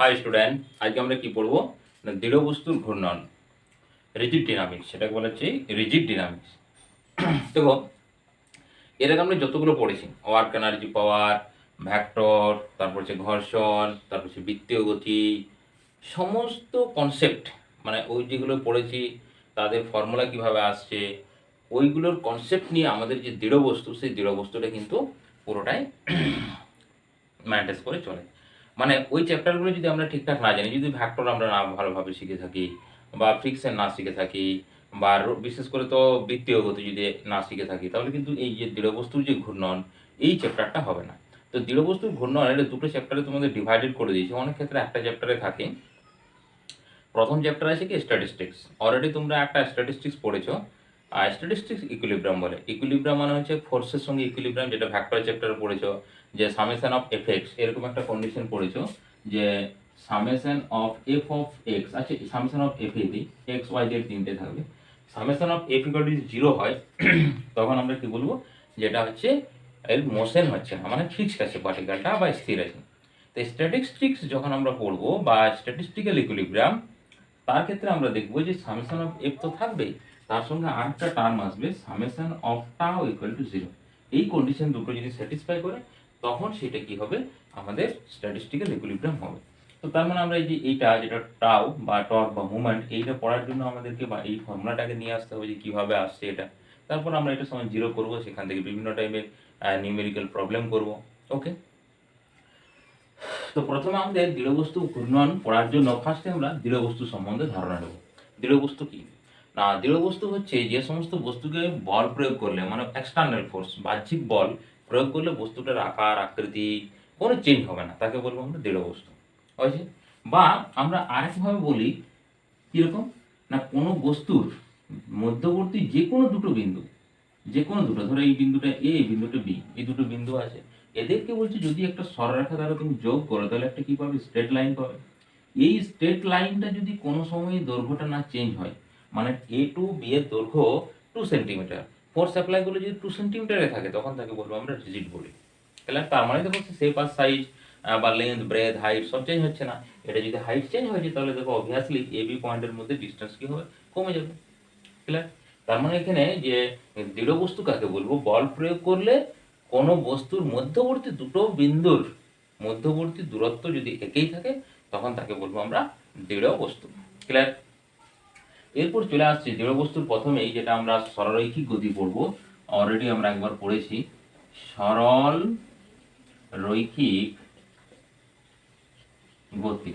High student, আজকে আমরা কি পড়বো না দৃঢ় বস্তুর ঘূর্ণন, রিজিড ডিনামিক্স। সেটাকে বলা হচ্ছে রিজিড ডিনামিক্স। দেখো, এর আগে আমরা যতগুলো পড়েছি, ওয়ার্ক এনার্জি পাওয়ার, ভ্যাক্টর, তারপর হচ্ছে ঘর্ষণ, তারপর হচ্ছে বৃত্তীয় গতি, সমস্ত কনসেপ্ট, মানে ওই যেগুলো পড়েছি তাদের ফর্মুলা কিভাবে আসছে, ওইগুলোর কনসেপ্ট নিয়ে আমাদের যে দৃঢ় বস্তু, সেই দৃঢ় বস্তুটা কিন্তু পুরোটাই ম্যানেজ করে চলে। মানে ওই চ্যাপ্টারগুলো যদি আমরা ঠিকঠাক না জানি, যদি ভ্যাক্টর আমরা না ভালোভাবে শিখে থাকি, বা ফ্রিকশন না শিখে থাকি, বা বিশেষ করে তো বৃত্তীয় গতি যদি না শিখে থাকি, তাহলে কিন্তু এই যে দৃঢ়বস্তুর যে ঘূর্ণন, এই চ্যাপ্টারটা হবে না। তো দৃঢ়বস্তুর ঘূর্ণন এটা দুটো চ্যাপ্টারে তোমাদের ডিভাইডেড করে দিয়েছে, অনেক ক্ষেত্রে একটা চ্যাপ্টারে থাকে। প্রথম চ্যাপ্টার আছে কি স্ট্যাটিস্টিক্স, অলরেডি তোমরা একটা স্ট্যাটিস্টিক্স পড়েছো। আর স্ট্যাটিস্টিক্স ইকুইলিব্রিয়াম বলে, ইকুইলিব্রিয়াম মানে হচ্ছে ফোর্সের সঙ্গে ইকুইলিব্রিয়াম, যেটা ভ্যাক্টর চ্যাপ্টারে পড়েছো, যে সামেশন অফ এফেক্টস, এরকম একটা কন্ডিশন পড়েছো, যে summation of F of X, আচ্ছা সামেশন অফ এফ এ এক্স ওয়াই জেড তিনটে থাকবে, summation of F equal to zero হয়, তখন আমরা কি বলবো, যেটা হচ্ছে এর মোশন হচ্ছে না, মানে ফিক্সড আছে পার্টিকেলটা বা স্থির আছে। তো স্ট্যাটিস্টিক্স যখন আমরা পড়বো বা স্ট্যাটিস্টিক্যাল ইকুইলিব্রিয়াম, তার ক্ষেত্রে আমরা দেখবো যে সামেশন অফ এফ তো থাকবেই, তার সঙ্গে আরেকটা টার্ম আসবে সামেশন অফ টাও ইকুয়াল টু জিরো। এই কন্ডিশন দুটো যদি স্যাটিসফাই করে, তখন সেটা কি হবে, আমাদের স্ট্যাটিস্টিক্যাল ইকুইলিব্রিয়াম হবে। তো তার মানে আমরা এই যে এইটা যেটা টাও বা টর্ক বা মুভমেন্ট, এইটা পড়ার জন্য আমাদেরকে বা এই ফর্মুলাটাকে নিয়ে আসতে হবে যে কীভাবে আসছে এটা। তারপর আমরা এটা সময় জিরো করবো, সেখান থেকে বিভিন্ন টাইপের নিউমেরিক্যাল প্রবলেম করব। ওকে, তো প্রথমে আমাদের দৃঢ়বস্তু ঘূর্ণন পড়ার জন্য ফার্স্টে আমরা দৃঢ়বস্তু সম্বন্ধে ধারণা নেব। দৃঢ়বস্তু কি না, দৃঢ়বস্তু হচ্ছে যে সমস্ত বস্তুকে বল প্রয়োগ করলে, মানে এক্সটার্নাল ফোর্স, বাহ্যিক বল প্রয়োগ করলে বস্তুটার আকার আকৃতি কোনো চেঞ্জ হবে না, তাকে বলবো আমরা দৃঢ়বস্তু। হয়েছে? বা আমরা আরেকভাবে বলি কীরকম না, কোনো বস্তুর মধ্যবর্তী যে কোনো দুটো বিন্দু, যে কোনো দুটো, ধরো এই বিন্দুটা এ, এই বিন্দুটা বি, এই দুটো বিন্দু আছে, এদেরকে বলছে যদি একটা সরলরেখা দ্বারা তুমি যোগ করো, তাহলে একটা কি পাবে, স্ট্রেট লাইন পাবে। এই স্ট্রেট লাইনটা যদি কোনো সময় দৈর্ঘ্যটা না চেঞ্জ হয়, মানে এ টু বি এর দৈর্ঘ্য 2 সেন্টিমিটার, ফোর্স অ্যাপ্লাই করলে যদি 2 সেন্টিমিটারে থাকে, তখন তাকে বলবো আমরা রিজিড বলি। তাহলে তার মানে দেখো শেপ আর সাইজ বা লেন্থ ব্রেথ হাইট সব চেঞ্জ হচ্ছে না। এটা যদি হাইট চেঞ্জ হয়েছে, তাহলে দেখো অবভিয়াসলি এ বি পয়েন্টের মধ্যে ডিস্টেন্স কি হবে, কমে যাবে। ক্লিয়ার? তার মানে এখানে যে দৃঢ় বস্তু কাকে বলবো, বল প্রয়োগ করলে কোনো বস্তুর মধ্যবর্তী দুটো বিন্দুর মধ্যবর্তী দূরত্ব যদি একই থাকে, তখন তাকে বলবো আমরা দৃঢ় বস্তু। ক্লিয়ার? এরপর চলে আসছে দৃঢ় বস্তুর প্রথমেই যেটা আমরা সরলরৈখিক গতি পড়বো, অলরেডি আমরা একবার পড়েছি সরল রৈখিক গতি।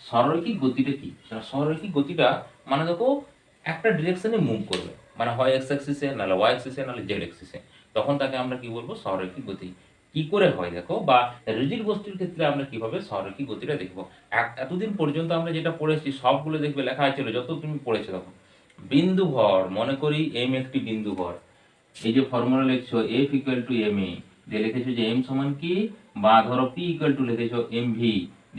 সরলরৈখিক গতিটা কি? সরলরৈখিক গতিটা মানে দেখো একটা ডিরেকশনে মুভ করবে, মানে হয় এক্স অ্যাক্সিসে, নাহলে ওয়াই অ্যাক্সিসে, নাহলে জেড অ্যাক্সিসে, তখন তাকে আমরা কি বলবো, সরলরৈখিক গতি। কি করে হয় দেখো, বা রিজিড বস্তুর ক্ষেত্রে আমরা কিভাবে সরলরৈখিক গতিটা দেখবো। এতদিন পর্যন্ত আমরা যেটা পড়েছি সবগুলো দেখবে লেখা ছিল, যত তুমি পড়েছো তখন বিন্দু ভর, মনে করি এম একটি বিন্দু ভর, এই যে ফর্মুলা লিখছো F equal to M A, দিয়ে লিখেছো যে এম সমান কি, বা ধরো পি ইকুয়াল টু লিখেছো এম ভি,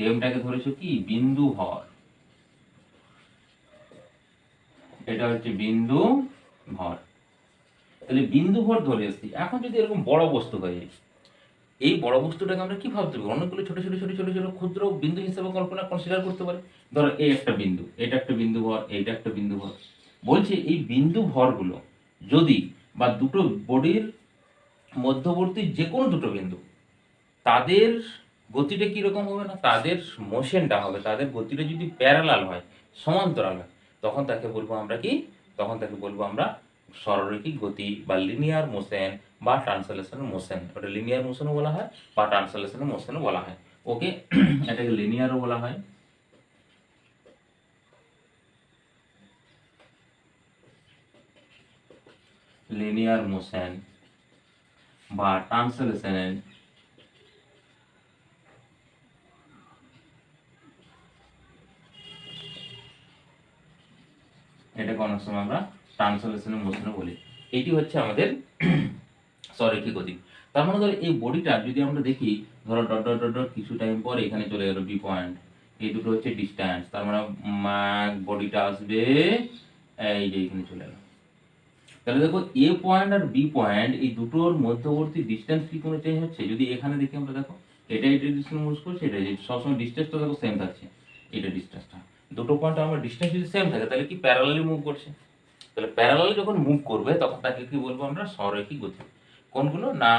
এমটাকে ধরেছো কি বিন্দু ভর, এটা হচ্ছে বিন্দু ভর। তাহলে বিন্দু ভর ধরে এসছি। এখন যদি এরকম বড় বস্তু হয়, এই বড় বস্তুটাকে আমরা কি ভাবতে পারি, অনেকগুলো ছোট ছোট ছোট ছোট ছোট ক্ষুদ্র বিন্দু হিসেবে কনসিডার করতে পারি। ধরো এই একটা বিন্দু, এটা একটা বিন্দু ভর, এইটা একটা বিন্দু ভর। বলছে এই বিন্দু ভরগুলো যদি, বা দুটো বডির মধ্যবর্তী যে কোনো দুটো বিন্দু, তাদের গতিটা কীরকম হবে না, তাদের মোশনটা হবে, তাদের গতিটা যদি প্যারালাল হয়, সমান্তরাল হয়, তখন তাকে বলবো আমরা কি, তখন তাকে বলবো আমরা সরলরৈখিক গতি বা লিনিয়ার মোশন বা ট্রান্সলেশনাল মোশন। ওটা লিনিয়ার মোশনও বলা হয় বা ট্রান্সলেশনাল মোশনও বলা হয়। ওকে, এটাকে লিনিয়ারও বলা হয়, লিনিয়ার মোশন বা ট্রান্সলেশনাল, এটাকে অনেক সময় আমরা ট্রান্সলেশনাল মোশনও বলি। এটি হচ্ছে আমাদের সরলরৈখিক গতি। তার মানে ধরো এই বডিটা যদি আমরা দেখি, ধরো ডট ডট ডট ডট কিছু টাইম পর এখানে চলে গেল বি পয়েন্ট, এই দুটো হচ্ছে ডিস্ট্যান্স, তার মানে বডিটা আসবে এই যে এখানে চলে গেল। তাহলে দেখো এ পয়েন্ট আর বি পয়েন্ট এই দুটোর মধ্যবর্তী ডিস্টেন্স কি কোনো চেঞ্জ হচ্ছে? যদি এখানে দেখি আমরা, দেখো এটা ডিস্টেন্স মুভ করছে, এটা সবসময় ডিস্টেন্সটা দেখো সেম থাকছে, এটা ডিস্টেন্সটা দুটো পয়েন্ট আমার ডিস্টেন্স যদি সেম থাকে তাহলে কি প্যারালালি মুভ করছে। তাহলে প্যারালালি যখন মুভ করবে তখন তাকে কি বলবো আমরা, সরৈখিক গতি। কোনগুলো না,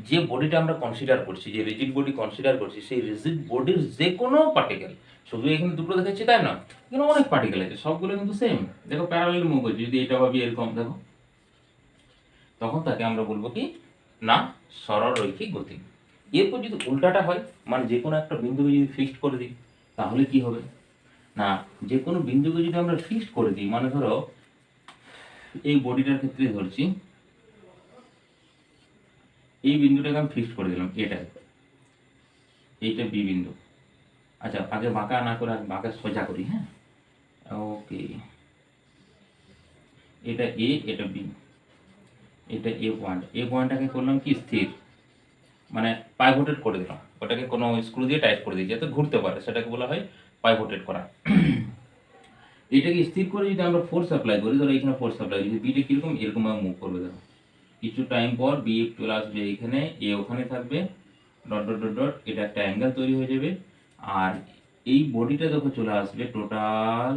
যে বডিটা আমরা কনসিডার করছি, যে রিজিড বডি কনসিডার করছি, সেই রিজিড বডির যে কোনো পার্টিকেল, শুধু এখানে দুটো দেখাচ্ছি তাই না, এখানে অনেক পার্টিকেল আছে, সবগুলো কিন্তু সেম, দেখো প্যারালালি মুভ করছে। যদি এটা ভাবি এরকম দেখো, তখন তাকে আমরা বলবো কি না, সরলরৈখিক গতি। এরপর যদি উল্টাটা হয়, মানে যে কোনো একটা বিন্দুকে যদি ফিক্সড করে দিই, তাহলে কি হবে না, যে কোনো বিন্দুকে যদি আমরা ফিক্সড করে দিই, মানে ধরো এই বডিটার ক্ষেত্রে ধরছি, এই বিন্দুটাকে আমি ফিক্সড করে দিলাম, এইটা বি বিন্দু। আচ্ছা, আগে বাঁকা না করে বাঁকা সোজা করি, হ্যাঁ, ওকে, এটা এ, এটা বি, এটা এ পয়েন্ট, এ পয়েন্টটাকে করলাম কি স্থির, মানে পাইভোটেড করে দিলাম, ওটাকে কোনো স্ক্রু দিয়ে টাইট করে দিই যাতে ঘুরতে পারে, সেটাকে বলা হয় পাইভোটেড করা। এটাকে স্থির করে যদি আমরা ফোর্স অ্যাপ্লাই করি, ধরো এখানে ফোর্স অ্যাপ্লাই করি, বিটা কিরকম এরকম ভাবে মুভ করবে, দেখো কিছু টাইম পর বি চলে আসবে এখানে, এ ওখানে থাকবে, ডট ডট ডট ডট, এটা একটা অ্যাঙ্গেল তৈরি হয়ে যাবে, আর এই বডিটা দেখো চলে আসবে টোটাল,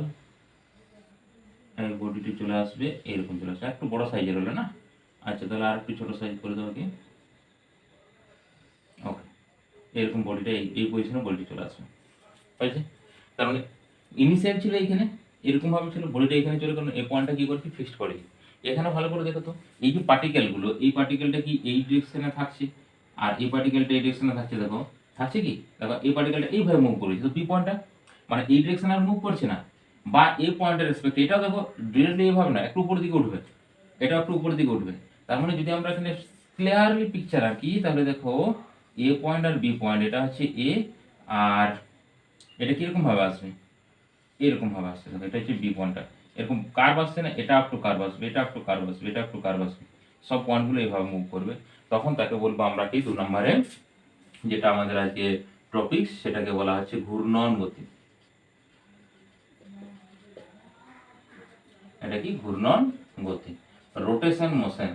এই বডিটি চলে আসবে এরকম চলে আসবে, একটু বড় সাইজের হলো না। আচ্ছা, তাহলে আর একটু ছোট সাইজ করে দেবো কি, ওকে, এরকম বডিটা এই পজিশনে বডিটি চলে আসবে, হয়েছে। তার মানে ইনিশিয়াল ছিল এইখানে, এরকম ভাবে ছিল, বডিটা এখানে চলে, কারণ এই পয়েন্টটা কি করছি ফিক্সড করে। এখানে ভালো করে দেখো তো, এই যে পার্টিকেলগুলো, এই পার্টিকেলটা কি এই ডিরেকশনে থাকছে, আর এই পার্টিকেলটা এই ডিরেকশনে থাকছে, দেখো থাকছে কি, দেখো এই পার্টিকেলটা এইভাবে মুভ করেছে, তো বি পয়েন্টটা মানে এই ডিরেকশনে আর মুভ করছে না, বা এই পয়েন্টের রেসপেক্ট, এটাও দেখো ডিরেক্টলি এইভাবে না, একটু উপর দিকে উঠবে, এটা একটু উপর দিকে উঠবে। তার মানে যদি আমরা এখানে ক্লিয়ারলি পিকচার আঁকি, তাহলে দেখো এ পয়েন্ট আর বি পয়েন্ট, এটা হচ্ছে এ, আর এটা কিরকম ভাবে আসবে, এরকম ভাবে আসছে, দেখো এটা হচ্ছে বি পয়েন্টটা, এরকম কার্ভ আসছে না, এটা একটু কার্ভ আসবে, এটা একটু কার্ভ আসবে, এটা একটু কার্ভ আসবে, সব পয়েন্টগুলো এইভাবে মুভ করবে। তখন তাকে বলবো আমরা কি, 2 নম্বরে যেটা আমাদের আজকে টপিক, সেটাকে বলা হচ্ছে ঘূর্ণন গতি। এটা কি ঘূর্ণন গতি, রোটেশন মোশন,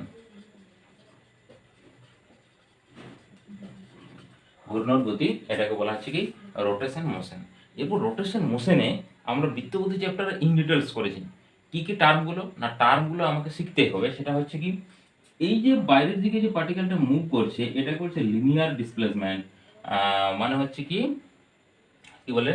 ঘূর্ণন গতি, এটাকে বলা হচ্ছে কি রোটেশন মোশন। এরপর রোটেশন মোশনে আমরা বৃত্তগতি চ্যাপ্টারে ইন ডিটেলস করেছি, কি কি টার্মগুলো না, টার্মগুলো আমাকে শিখতে হবে। সেটা হচ্ছে কি, এই যে বাইরের দিকে যে পার্টিকেলটা মুভ করছে, এটা করছে লিনিয়ার ডিসপ্লেসমেন্ট, মানে হচ্ছে কি কি বলে,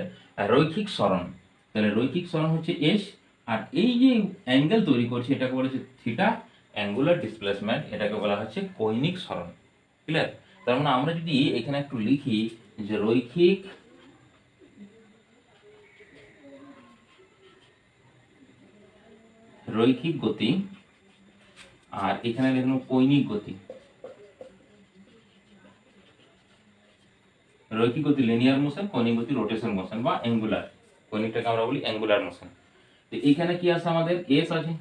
রৈখিক সরণ। তাহলে রৈখিক সরণ হচ্ছে এস, আর এই যে অ্যাঙ্গেল তৈরি করছে এটাকে বলা হচ্ছে থিটা, অ্যাঙ্গুলার ডিসপ্লেসমেন্ট এটাকে বলা হচ্ছে কৈনিক সরণ। ক্লিয়ার? তার মানে আমরা যদি এখানে একটু লিখি যে রৈখিক গতি, আর এখানে লিখলাম কৈনিক গতি। রৈখিক গতি লিনিয়ার মোশন, কৈনিক গতি রোটেশন মোশন বা অ্যাঙ্গুলার, কৈনিকটাকে আমরা বলি অ্যাঙ্গুলার মোশন। তো এখানে কি আছে আমাদের, এস আছে,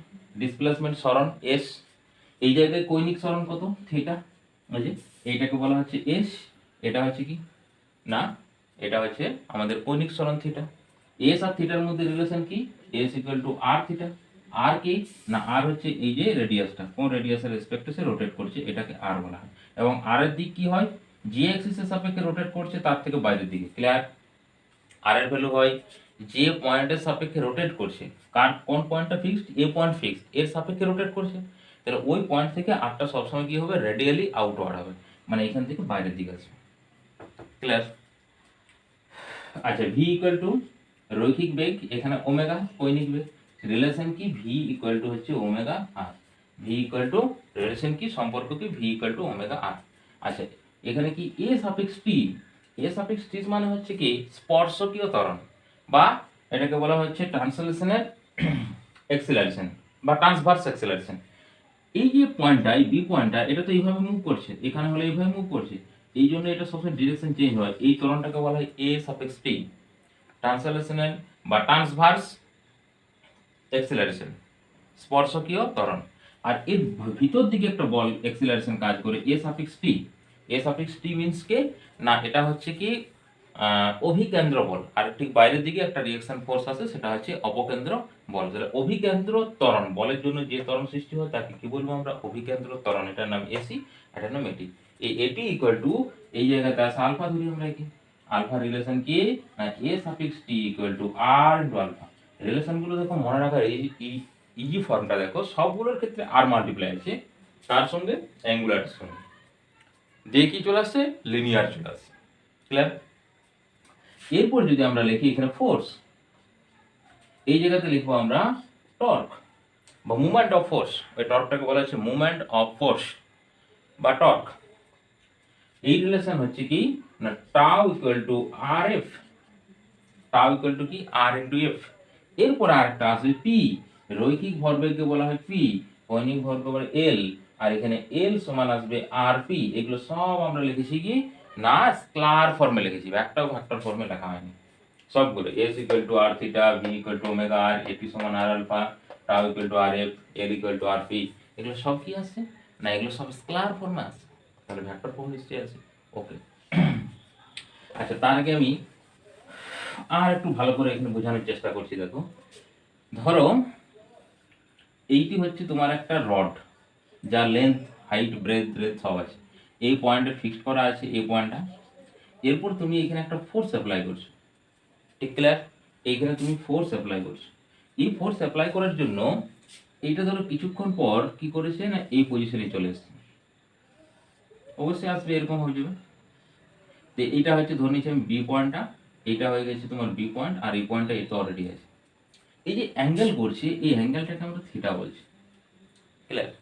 ডিসপ্লেসমেন্ট সরণ এস, এই জায়গায় কৈনিক সরণ কত, থিটা, এই যে এইটাকে বলা হচ্ছে এস, এটা হচ্ছে কি না, এটা হচ্ছে আমাদের কৈনিক সরণ থিটা। এস আর থিটার মধ্যে রিলেশন কি, S equal to R theta. আর কি না, আর হচ্ছে এই যে রেডিয়াসটা, কোন রেডিয়াসের রেসপেক্টে সে রোটেট করছে, এটাকে আর বলা হয়। এবং আর এর দিক কি হয়, যে অ্যাক্সিসের সাপেক্ষে রোটেট করছে তার থেকে বাইরের দিকে। ক্লিয়ার? আর এর ভ্যালু হয় যে পয়েন্টের সাপেক্ষে রোটেট করছে, কোন পয়েন্টটা ফিক্সড, এ পয়েন্ট ফিক্সড, এর সাপেক্ষে রোটেট করছে, তাহলে ওই পয়েন্ট থেকে আরটা সবসময় কি হবে, রেডিয়ালি আউটওয়ার্ড হবে, মানে এখান থেকে বাইরের দিকে আসবে। ক্লিয়ার? আচ্ছা, ভি ইকুয়াল টু রৈখিক বেগ, এখানে ওমেগা কৈনিক বেগ, রিলেশন কি, ভি ইকুয়াল টু হচ্ছে omega r, v equal to relation কি, সম্পর্ক কি, v equal to omega r. আচ্ছা, এখানে কি এ সাফিক্স টি, এ সাফিক্স টি মানে হচ্ছে কি স্পর্শকীয় ত্বরণ, বা এটাকে বলা হচ্ছে ট্রান্সলেশনের এক্সিলারেশন বা ট্রান্সভার্স এক্সিলারেশন। এই যে পয়েন্টটা, এই বি পয়েন্টটা, এটা তো এইভাবে মুভ করছে, এখানে হলে এইভাবে মুভ করছে, এই জন্য এটা সবসময় ডিরেকশন চেঞ্জ হয়, এই ত্বরণটাকে বলা হয় এ সাফিক্স টি, ট্রান্সলেশনাল বা ট্রান্সভার্স এক্সিলারেশন, স্পর্শকীয় ত্বরণ। আর এর ভিতর দিকে একটা বল এক্সিলারেশন কাজ করে, এ suffix T, A suffix T means কে না, এটা হচ্ছে কি অভিকেন্দ্র বল, আর ঠিক বাইরের দিকে একটা রিঅ্যাকশন ফোর্স আছে, সেটা হচ্ছে অপকেন্দ্র বল। তাহলে অভিকেন্দ্র ত্বরণ, বলের জন্য যে ত্বরণ সৃষ্টি হয় তাকে কি বলবো আমরা, অভিকেন্দ্র ত্বরণ। এটার নাম এসি, এটার নাম এটি। এই এটি ইকুয়াল টু এই জায়গাতে আছে আলফা ধরি আমরা একে। আলফা রিলেশন কি না A suffix T equal to R into alpha. রিলেশনগুলো দেখো মনে রাখার ইজি ফর্মটা দেখো, সবগুলোর ক্ষেত্রে আর মাল্টিপ্লাই আছে তার সঙ্গে অ্যাঙ্গুলার সঙ্গে, দিয়ে কি চলে আসছে লিনিয়ার চলে আসছে। ক্লিয়ার? এরপর যদি আমরা লিখি এখানে ফোর্স, এই জায়গাতে লিখবো আমরা টর্ক বা মুভমেন্ট অফ ফোর্স। ওই টর্কটাকে বলা হচ্ছে মুভমেন্ট অফ ফোর্স বা টর্ক। এই রিলেশন হচ্ছে কি না tau equal to R F, tau equal to কি আর ইন্টু এফ। এরপর আরেকটা আসবে পি, রৈখিক ভরবেগকে বলা হয় পি, কৌণিক ভরবেগ বলে এল, আর এখানে এল সমান আসবে আর পি। এগুলো সব আমরা লিখেছি কি না স্কেলার ফর্মে লিখেছি, একটাও ভেক্টর ফর্মে লেখা হয়নি সবগুলো। S equal to R theta, V equal to omega R, AP সমান R alpha, tau equal to R F, L equal to R P. এগুলো সব কি আসছে না এগুলো সব স্কেলার ফর্মে আছে, তাহলে ভেক্টর ফর্ম নিশ্চয়ই আছে। ওকে, আচ্ছা তার আগে আমি আর একটু ভালো করে এখানে বোঝানোর চেষ্টা করছি। দেখো ধরো এইটি হচ্ছে তোমার একটা রড, যার লেন্থ হাইট ব্রেথ সব আছে, এই পয়েন্টে ফিক্সড করা আছে এই পয়েন্টটা। এরপর তুমি এখানে একটা ফোর্স অ্যাপ্লাই করছো, ঠিক ক্লিয়ার? এইখানে তুমি ফোর্স অ্যাপ্লাই করছো। এই ফোর্স অ্যাপ্লাই করার জন্য এইটা ধরো কিছুক্ষণ পর কি করেছে না এই পজিশনে চলে এসছে, অবশ্যই আসবে, এরকম হয়ে যাবে। তো এইটা হচ্ছে ধরে নিচ্ছি আমি বি পয়েন্টটা, এইটা হয়ে গেছে তোমার বি পয়েন্ট, আর এই পয়েন্টটা এটা অলরেডি আছে। এই যে অ্যাঙ্গেল করছে এই অ্যাঙ্গেলটাকে আমরা থিটা বলছি। ক্লিয়ার?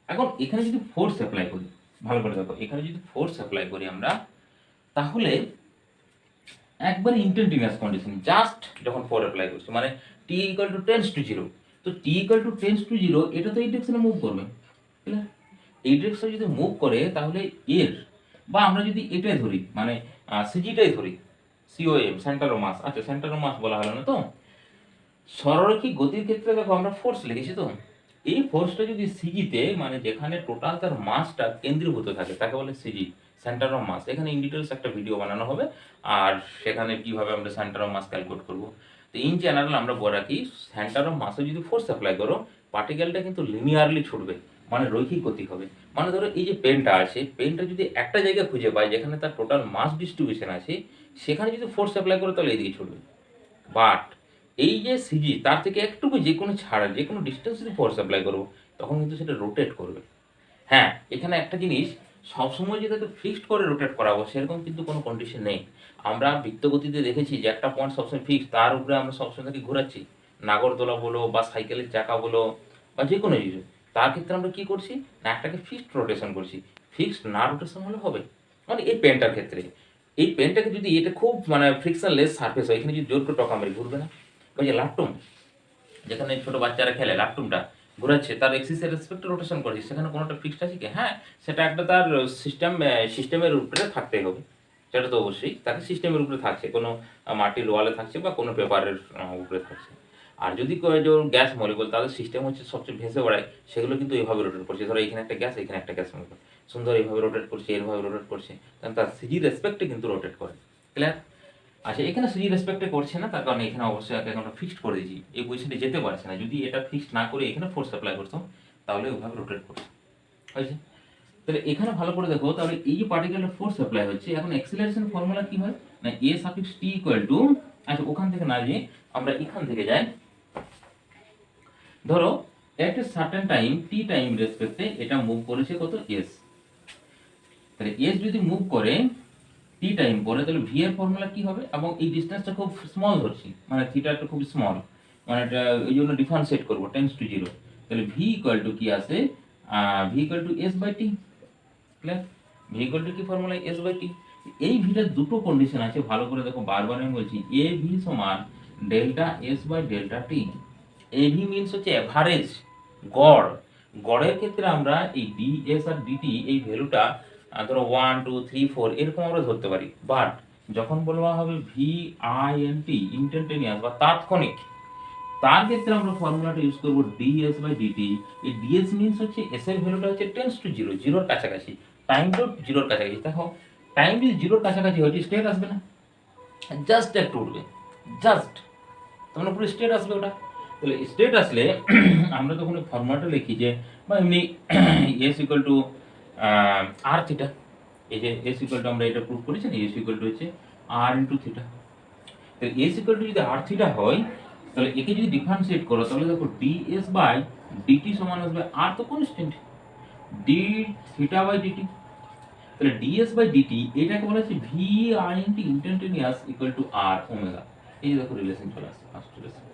এখন এখানে যদি ফোর্স অ্যাপ্লাই করি, ভালো করে দেখো, এখানে যদি ফোর্স অ্যাপ্লাই করি আমরা, তাহলে একবার ইনস্ট্যান্টিনিয়াস কন্ডিশন, জাস্ট যখন ফোর্স অ্যাপ্লাই করছি মানে T equal to tends to zero, তো T equal to tends to zero এটা তো এই ডিরেকশনে মুভ করবে। ক্লিয়ার? এই ডিরেকশনে যদি মুভ করে তাহলে এর, বা আমরা যদি এটাই ধরি মানে সিজিটাই ধরি, সিওএম সেন্টার অফ মাস, আচ্ছা সেন্টার অফ মাস বলা হলো না তো, সরলরৈখিক গতির ক্ষেত্রে দেখো আমরা ফোর্স লিখেছি তো, এই ফোর্সটা যদি সিজিতে মানে যেখানে টোটাল তার মাসটা কেন্দ্রীভূত থাকে তাকে বলে সিজি, সেন্টার অফ মাস। এখানে ইন ডিটেলস একটা ভিডিও বানানো হবে, আর সেখানে কিভাবে আমরা সেন্টার অফ মাস ক্যালকুলেট করবো। তো ইন জেনারেল আমরা বলে রাখি সেন্টার অফ মাসে যদি ফোর্স অ্যাপ্লাই করো পার্টিকেলটা কিন্তু লিনিয়ারলি ছুটবে, মানে রৈখিক গতি হবে। মানে ধরো এই যে পেনটা আছে, পেনটা যদি একটা জায়গায় খুঁজে পায় যেখানে তার টোটাল মাস ডিস্ট্রিবিউশন আছে, সেখানে যদি ফোর্স অ্যাপ্লাই করে তাহলে এইদিকে ছুটবে। বাট এই যে সিজি তার থেকে একটুকু যে কোনো ছাড়া যে কোনো ডিস্টেন্স যদি ফোর্স অ্যাপ্লাই করবো তখন কিন্তু সেটা রোটেট করবে। হ্যাঁ, এখানে একটা জিনিস, সবসময় যে তাকে ফিক্সড করে রোটেট করাবো সেরকম কিন্তু কোনো কন্ডিশন নেই। আমরা বৃত্তগতিতে দেখেছি যে একটা পয়েন্ট সবসময় ফিক্সড, তার উপরে আমরা সবসময় তাকে ঘোরাচ্ছি, নাগরদোলা বলো বা সাইকেলের চাকা বলো বা যে কোনো কিছু, তার ক্ষেত্রে আমরা কি করছি না একটাকে ফিক্সড রোটেশন করছি। ফিক্সড না রোটেশন হলে হবে, মানে এই পেনটার ক্ষেত্রে এই পেনটাকে যদি এটা খুব মানে ফ্রিকশনলেস সারফেস হয়, এখানে যদি জোর করে টকা মেরে ঘুরবে না। ওই যে লাট্টুম, যেখানে ছোট বাচ্চারা খেলে লাট্টুমটা ঘোরাচ্ছে, তার এক্সিসের রেসপেক্টে রোটেশন করছে, সেখানে কোনোটা ফিক্সড আছে কি? হ্যাঁ, সেটা একটা তার সিস্টেমের উপরে থাকতেই হবে, সেটা তো অবশ্যই তাকে সিস্টেমের উপরে থাকছে, কোনো মাটির ওয়ালে থাকছে বা কোনো পেপারের উপরে থাকছে। আর যদি গ্যাস মলিকুল তাদের সিস্টেম হচ্ছে সবচেয়ে ভেসে বেড়ায়, সেগুলো কিন্তু এইভাবে রোটেট করছে। ধরো এখানে একটা গ্যাস, এখানে একটা গ্যাস মলিকুল সুন্দর এইভাবে রোটেট করছে, এইভাবে রোটেট করছে, কারণ তার সিজি রেসপেক্টে কিন্তু রোটেট করে। ক্লিয়ার? আচ্ছা, এখানে সিজি রেসপেক্টে করছে না, তার কারণে এখানে অবশ্যই আমরা ফিক্সড করে দিয়েছি, এই পজিশনে যেতে পারছে না। যদি এটা ফিক্সড না করে এখানে ফোর্স অ্যাপ্লাই করতাম তাহলে ওইভাবে রোটেট করছে, হয়েছে? তাহলে এখানে ভালো করে দেখো, তাহলে এই যে পার্টিকেলটা ফোর্স অ্যাপ্লাই হচ্ছে, এখন অ্যাক্সিলারেশন ফর্মুলা কি হয় না A suffix T equal two, আচ্ছা ওখান থেকে না যে আমরা এখান থেকে যাই, ধরো একটা সার্টেন টাইম টি টাইম রেসপেক্টে এটা মুভ করেছে কত এস, তাহলে এস যদি মুভ করে টি টাইম পরে তাহলে ভি এর ফর্মুলা কি হবে, এবং এই ডিসটেন্সটা খুব স্মল ধরছি মানে থিটাটা খুব স্মল, মানে এটা ওই জন্য ডিফারেন্সিয়েট করবো টেন্স টু জিরো, তাহলে ভি ইকুয়াল টু কি আসে v equal to s by t. Clear? V equal to কি ফর্মুলা এস বাই টি। এই ভিটার দুটো কন্ডিশন আছে, ভালো করে দেখো, বারবার আমি বলছি এ ভি সমান delta s by delta t. A V means হচ্ছে এভারেজ, গড়। গড়ের ক্ষেত্রে আমরা এই ডি এস আর ডিটি এই ভ্যালুটা ধরো 1 2 3 4 এরকম আমরা ধরতে পারি। বাট যখন বলা হবে V I N T instantaneous বা তাৎক্ষণিক, তার ক্ষেত্রে আমরা ফর্মুলাটা ইউজ করব ডিএস বাই ডিটি। এই ডিএস মিনস হচ্ছে এস এর ভ্যালুটা হচ্ছে টেন্স টু জিরো, জিরোর কাছাকাছি, টাইম টু জিরোর কাছাকাছি। দেখো টাইম যদি জিরোর কাছাকাছি হয় স্টেট আসবে না, জাস্ট একটু উঠবে, জাস্ট তখন পুরো স্টেট আসবে ওটা। তাহলে স্টেট আসলে আমরা তখন ফর্মুলাটা লিখি যে বা এমনি s equal to R theta, এই যে এস ইকুয়াল টু আমরা এটা প্রুভ করেছি না, এস ইকুয়াল টু হচ্ছে আর ইন্টু থিটা। তো এস ইকুয়াল টু যদি আর থিটা হয় তাহলে একে যদি ডিফারেন্সিয়েট করো তাহলে দেখো ডিএস বাই ডিটি সমান আসবে আর তো constant d theta by dt. তাহলে ডিএস বাই ডিটি এটাকে বলা হচ্ছে v I into instantaneous equal to r omega. এই যে দেখো রিলেশন চলে আসছে ফার্স্ট রিলেশন।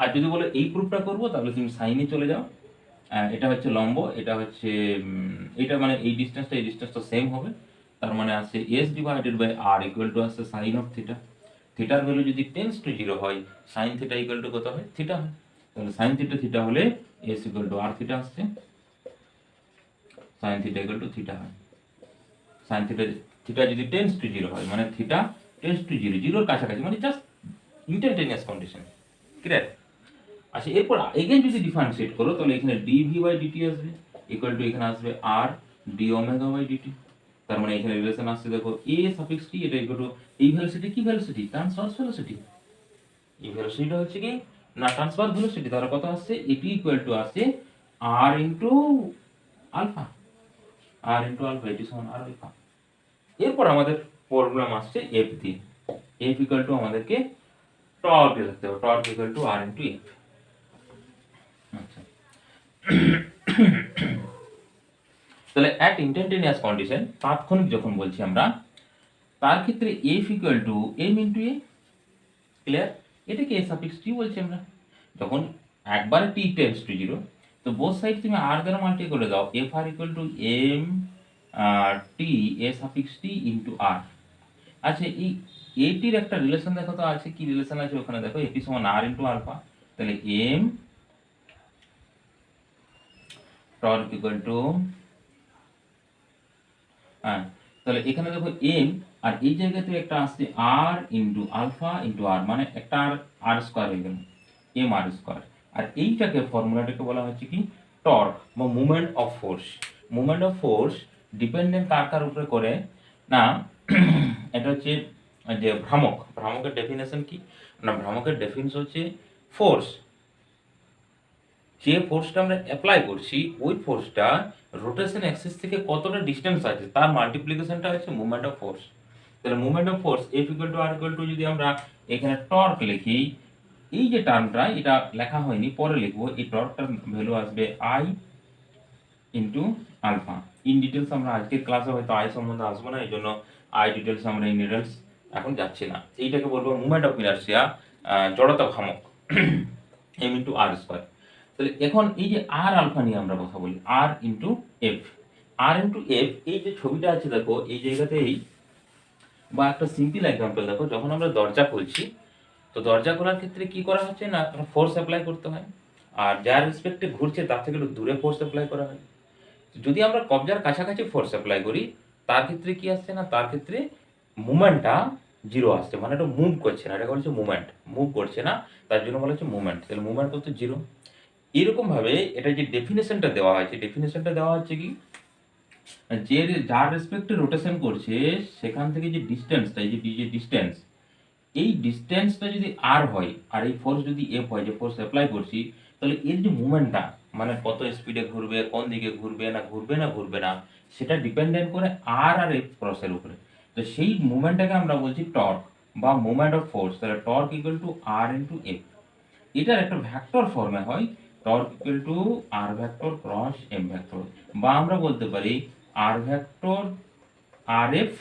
আর যদি বলো এই প্রুফটা করবো তাহলে তুমি সাইনে চলে যাও, এটা হচ্ছে লম্ব, এটা হচ্ছে এটা মানে এই ডিস্টেন্সটা সেম হবে, তার মানে আছে s divided by r equal to আছে সাইন অফ থিটা। থিটার ভ্যালু যদি টেন্স টু 0 হয় সাইন থিটা ইকুয়াল টু কত হয় থিটা হয়। তাহলে সাইন থিটা থিটা হলে S equal to R theta আসছে, sine theta equal to theta হয়। সাইন থিটা থিটা যদি টেন্স টু 0 হয় মানে থিটা টেন্স টু 0, 0-র কাছাকাছি, মানে জাস্ট ইনস্ট্যান্টেনিয়াস কন্ডিশন। ক্লিয়ার? আচ্ছা, এরপর এগেন যদি ডিফারেন্সিয়েট করো তাহলে এখানে ডিভি বাই ডিটি আসবে ইকুয়াল টু এখানে আসবে আর ডি ওমেগা বাই ডিটি। তার মানে এখানে রিলেশন আসছে দেখো এ সাফিক্স টি এটা ইকুয়াল টু এই ভেলোসিটি কি ভেলোসিটি ট্রান্সভার্স ভেলোসিটি, এই ভেলোসিটিটা হচ্ছে কি না ট্রান্সভার্স ভেলোসিটি, তার কত আসছে এটি ইকুয়াল টু আসছে আর ইনটু আলফা, আর ইনটু আলফা এটি সমান আর আলফা। এরপর আমাদের প্রবলেম আসছে এফ দিয়ে, এফ ইকুয়াল টু আমাদেরকে টর্ক লিখতে হবে, torque equal to R into F. আচ্ছা, তাহলে অ্যাট ইনস্ট্যান্টেনিয়াস কন্ডিশন তাৎক্ষণিক যখন বলছি আমরা তার ক্ষেত্রে F equal to m into a. Clear? এটাকে এ সাফিক্স টি বলছি আমরা। যখন একবারে টি টেন্ডস টু 0 তো বোথ সাইড তুমি আর দ্বারা মাল্টিপ্লাই করে দাও, F R equal to M T A suffix T into R. আচ্ছা, এই এটির একটা রিলেশন দেখো তো আছে, কি রিলেশন আছে ওখানে দেখো, এটি সমান আর ইনটু আলফা। তাহলে এম টর্ক ইকুয়াল টু, হ্যাঁ, তাহলে এখানে দেখো এম আর এই জায়গাতে একটা আসছে আর ইনটু আলফা ইনটু আর, মানে একটা আর আর স্কয়ার হয়ে গেল এম আর স্কয়ার। আর এইটাকে ফর্মুলাটাকে বলা হচ্ছে কি টর্ক বা movement of force. Movement of force dependent কার কার উপরে করে না, এটা হচ্ছে যে ভ্রামক, ভ্রামকের ডেফিনেশন কি না, ভ্রামকের ডেফিনেশন হচ্ছে ফোর্স, যে ফোর্সটা আমরা অ্যাপ্লাই করছি ওই ফোর্সটা রোটেশন অ্যাক্সিস থেকে কতটা ডিস্টেন্স আছে তার মাল্টিপ্লিকেশনটা হচ্ছে মুভমেন্ট অফ ফোর্স। তাহলে movement of force F equal to r equal to যদি আমরা এখানে টর্ক লিখি, এই যে টার্মটা এটা লেখা হয়নি পরে লিখবো, এই টর্কটার ভ্যালু আসবে I into alpha. In details আমরা আজকের ক্লাসে হয়তো আই সম্বন্ধে আসবো না, এই জন্য আই ডিটেলস আমরা ইন ডিটেলস এখন যাচ্ছি না। এইটাকে বলবো মুভমেন্ট অফ ইনার্সিয়া, জড়তা ভ্রামক, এম ইনটু আর স্কয়ার। তাহলে এখন এই যে আর আলফা নিয়ে আমরা কথা বলি, আর ইনটু এফ, আর ইনটু এফ, এই যে ছবিটা আছে দেখো এই জায়গাতেই, বা একটা সিম্পল এক্সাম্পল দেখো, যখন আমরা দরজা খুলছি তো দরজা খোলার ক্ষেত্রে কি করা হচ্ছে না ফোর্স অ্যাপ্লাই করতে হয়, আর যার রেসপেক্টে ঘুরছে তার থেকে একটু দূরে ফোর্স অ্যাপ্লাই করা হয়। যদি আমরা কবজার কাছাকাছি ফোর্স অ্যাপ্লাই করি তার ক্ষেত্রে কি আসছে না, তার ক্ষেত্রে মুভমেন্টটা 0 আসছে, মানে এটা মুভ করছে না, এটা বলছে মুভমেন্ট, মুভ করছে না, তার জন্য বলা হচ্ছে মুভমেন্ট। তাহলে মুভমেন্ট করতে 0। এরকম ভাবে এটা যে ডেফিনেশনটা দেওয়া হয়েছে, ডেফিনেশনটা দেওয়া হচ্ছে কি যে যার রেসপেক্টে রোটেশন করছে সেখান থেকে যে ডিস্টেন্সটা, এই যে ডিস্টেন্স, এই ডিস্টেন্সটা যদি আর হয় আর এই ফোর্স যদি এফ হয়, যে ফোর্স অ্যাপ্লাই করছি, তাহলে এর যে মুভমেন্টটা মানে কত স্পিডে ঘুরবে, কোন দিকে ঘুরবে না ঘুরবে না সেটা ডিপেন্ডেন্ট করে আর আর এফ ক্রসের উপরে। তো সেই মুভমেন্টটাকে আমরা বলছি টর্ক বা মুভমেন্ট অফ ফোর্স। তাহলে torque equal to R into F, এটার একটা ভেক্টর ফর্মে হয়, torque equal to R vector cross M vector, বা আমরা বলতে পারি R vector R F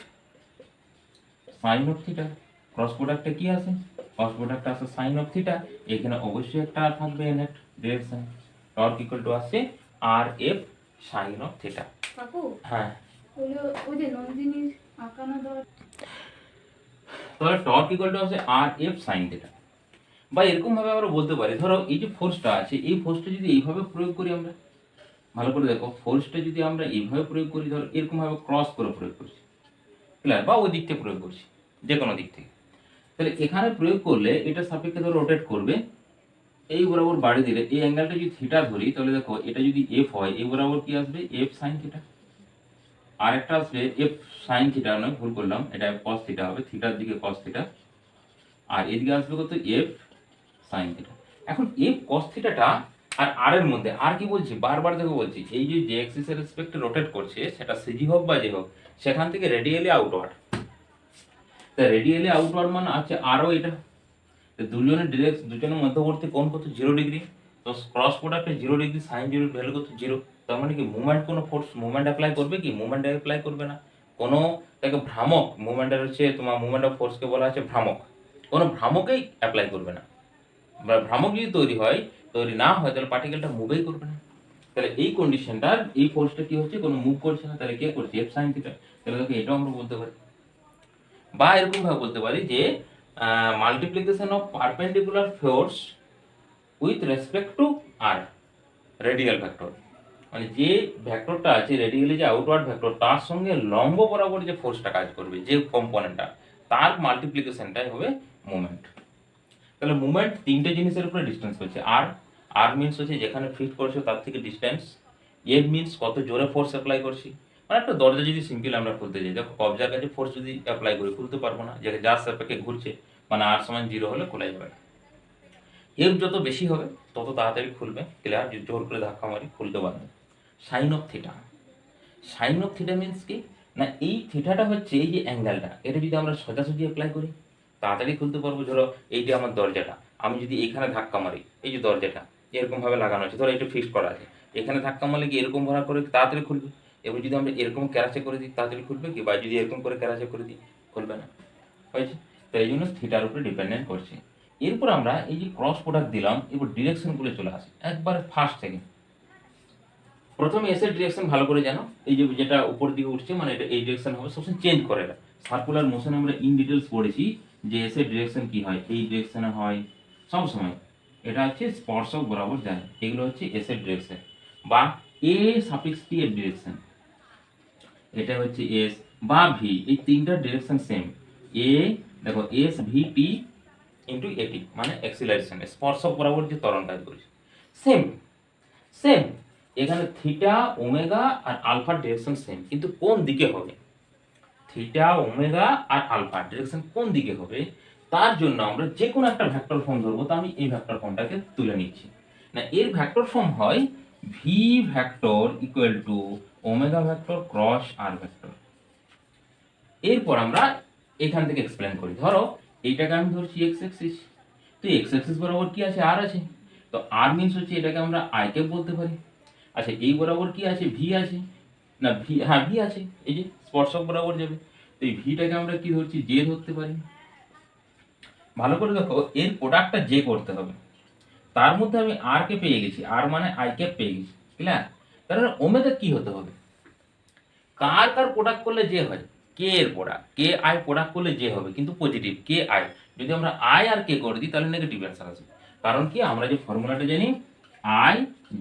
sine of theta. Cross প্রোডাক্টে কি আছে, ক্রস প্রোডাক্ট আছে সাইন অফ থিটা, এখানে অবশ্যই একটা আর থাকবে net direction. Torque equal to আছে R F sine of theta. কাকু, হ্যাঁ, ওই যে নন্দিনীর আঁকানো দেওয়া, তাহলে টর্ক ইকুয়াল টু আছে আর এফ সাইন থিটা। বা এরকম ভাবে আমরা বলতে পারি, ধরো এই যে ফোর্সটা আছে এই ফোর্সটা যদি এইভাবে প্রয়োগ করি আমরা, ভালো করে দেখো, ফোর্সটা যদি আমরা এইভাবে প্রয়োগ করি, ধরো এরকম ভাবে ক্রস করে প্রয়োগ করছি, ক্লিয়ার, বা ওই দিক থেকে প্রয়োগ করছি, যে কোনো দিক থেকে, তাহলে এখানে প্রয়োগ করলে এটা সাপেক্ষে ধরো রোটেট করবে, এই বরাবর বাড়ি দিলে এই অ্যাঙ্গেলটা যদি থিটা ধরি তাহলে দেখো এটা যদি এফ হয় এই বরাবর কি আসবে এফ সাইন থিটা, আর একটা আসবে এফ সাইন থিটা, নয় ভুল করলাম, এটা কস থিটা হবে, থিটার দিকে কস থিটা, আর এদিকে আসবে কত এফ সাইন থিটা। এখন এফ কস থিটাটা আর আর এর মধ্যে আর কি বলছি, বারবার দেখো বলছি, এই যে যে অ্যাক্সিস এর রেসপেক্টে রোটেট করছে সেটা সিজি হোক বা যে হোক, সেখান থেকে রেডিয়ালি আউটওয়ার্ড। তা রেডিয়ালি আউটওয়ার্ড মানে আছে আরও এটা, দুজনের মধ্যবর্তী কোণ কত 0 ডিগ্রি। তো ক্রস প্রোডাক্টে 0 ডিগ্রি, সাইন 0 ভ্যালু কত 0। তার মানে কি মুভমেন্ট, কোনো ফোর্স মুভমেন্ট অ্যাপ্লাই করবে কি, মুভমেন্ট অ্যাপ্লাই করবে না। কোনো তাকে ভ্রামক, মুভমেন্টের হচ্ছে তোমার মুভমেন্ট অফ ফোর্সকে বলা হচ্ছে ভ্রামক, কোনো ভ্রামকেই অ্যাপ্লাই করবে না। বা ভ্রামক যদি তৈরি না হয় তাহলে পার্টিকেলটা মুভই করবে না। তাহলে এই কন্ডিশনটার, এই ফোর্সটা কি হচ্ছে, কোনো মুভ করছে না, তাহলে কে করছে, এফ সাইন থিটা। তাহলে দেখো এটাও আমরা বলতে পারি, বা এরকম ভাবে বলতে পারি যে multiplication of perpendicular force with respect to r radial vector, মানে যে ভেক্টরটা আছে রেডিয়ালি যে আউটওয়ার্ড ভেক্টর, তার সঙ্গে লম্ব বরাবর যে ফোর্সটা কাজ করবে, যে কম্পোনেন্টটা, তার মাল্টিপ্লিকেশনটাই হবে মুভমেন্ট। তাহলে মুভমেন্ট তিনটে জিনিসের উপরে ডিস্টেন্স করছে। আর আর মিনস হচ্ছে যেখানে ফিট করছো তার থেকে ডিস্টেন্স। এফ মিনস কত জোরে ফোর্স অ্যাপ্লাই করছি, মানে একটা দরজা যদি সিম্পল আমরা খুলতে যাই, দেখো কবজার কাছে ফোর্স যদি অ্যাপ্লাই করি খুলতে পারবো না, যেটা যার সাপেক্ষে ঘুরছে, মানে আর সমান 0 হলে খোলা যাবে। এফ যত বেশি হবে তত তাড়াতাড়ি খুলবে, ক্লিয়ার, জোর করে ধাক্কা মারি খুলতে পারবে। Sine of theta, sine of theta means কি না, এই থিটাটা হচ্ছে এই যে অ্যাঙ্গেলটা, এটা যদি আমরা সোজাসুজি অ্যাপ্লাই করি তাড়াতাড়ি খুলতে পারবো। ধরো এই যে আমার দরজাটা, আমি যদি এখানে ধাক্কা মারি, এই যে দরজাটা এরকম ভাবে লাগানো আছে, ধরো এটা ফিক্স করা আছে, এখানে ধাক্কা মারলে কি এরকম ভাবে করে তাড়াতাড়ি খুলবে। এবার যদি আমরা এরকম ক্যারাচে করে দিই তাড়াতাড়ি খুলবে কি, বা যদি এরকম করে ক্যারাচে করে দিই খুলবে না, হয়েছে। তো এই জন্য থিটার উপরে ডিপেন্ডেন্ট করছে। এরপর আমরা এই যে ক্রস প্রোডাক্ট দিলাম, এবার ডিরেকশনগুলো চলে আসে একবার ফার্স্ট থেকে। প্রথমে এস এর ডিরেকশন ভালো করে জানো, এই যে যেটা উপর দিকে উঠছে মানে এটা এই ডিরেকশন হবে, সবসময় চেঞ্জ করে না। সার্কুলার মোশন আমরা ইন ডিটেলস পড়েছি যে এস এর ডিরেকশন কি হয়, এই ডিরেকশনে হয় সব সময়, এটা হচ্ছে স্পর্শক বরাবর যায়, এগুলো হচ্ছে এস এর ডিরেকশন। বা এ সাফিক্স টি এর ডিরেকশন, এটা হচ্ছে এস বা ভি, এই তিনটার ডিরেকশন সেম। এ দেখো এস ভি টি ইন্টু এটি মানে অ্যাক্সিলারেশন, স্পর্শক বরাবর যে ত্বরণ কাজ করছে, সেম সেম। এখানে থিটা ওমেগা আর আলফার ডিরেকশন সেম, কিন্তু কোন দিকে হবে, থিটা ওমেগা আর আলফা ডিরেকশন কোন দিকে হবে, তার জন্য আমরা যে কোনো একটা ভেক্টর ফর্ম ধরবো। তো আমি এই ভেক্টর ফর্মটাকে তুলে নিচ্ছি না, এর ভেক্টর ফর্ম হয় v vector equal to omega vector cross r vector. এরপর আমরা এখান থেকে এক্সপ্লেন করি। ধরো এইটাকে আমি ধরছি এক্স অ্যাক্সিস, তো এক্স অ্যাক্সিস বরাবর কি আছে, আর আছে, তো আর মিনস হচ্ছে এটাকে আমরা আই ক্যাপ বলতে পারি। আচ্ছা এই বরাবর কি আছে, ভি আছে, না ভি, হ্যাঁ ভি আছে, এই যে স্পর্শক বরাবর যাবে, তো এই ভিটাকে আমরা কি ধরছি, জে ধরতে পারি। ভালো করে দেখো, এর প্রোডাক্টটা জে করতে হবে, তার মধ্যে আমি আর কে পেয়ে গেছি, আর মানে আই ক্যাপ পেয়ে গেছি, ক্লিয়ার। তাহলে ওমেগা কি হতে হবে, কার কার প্রোডাক্ট করলে যে হয়, কে এর প্রোডাক্ট, কে আই প্রোডাক্ট করলে যে হবে কিন্তু পজিটিভ, কে আই। যদি আমরা আই আর কে করে দিই তাহলে নেগেটিভ অ্যান্সার আসবে। কারণ কি, আমরা যে ফর্মুলাটা জানি আই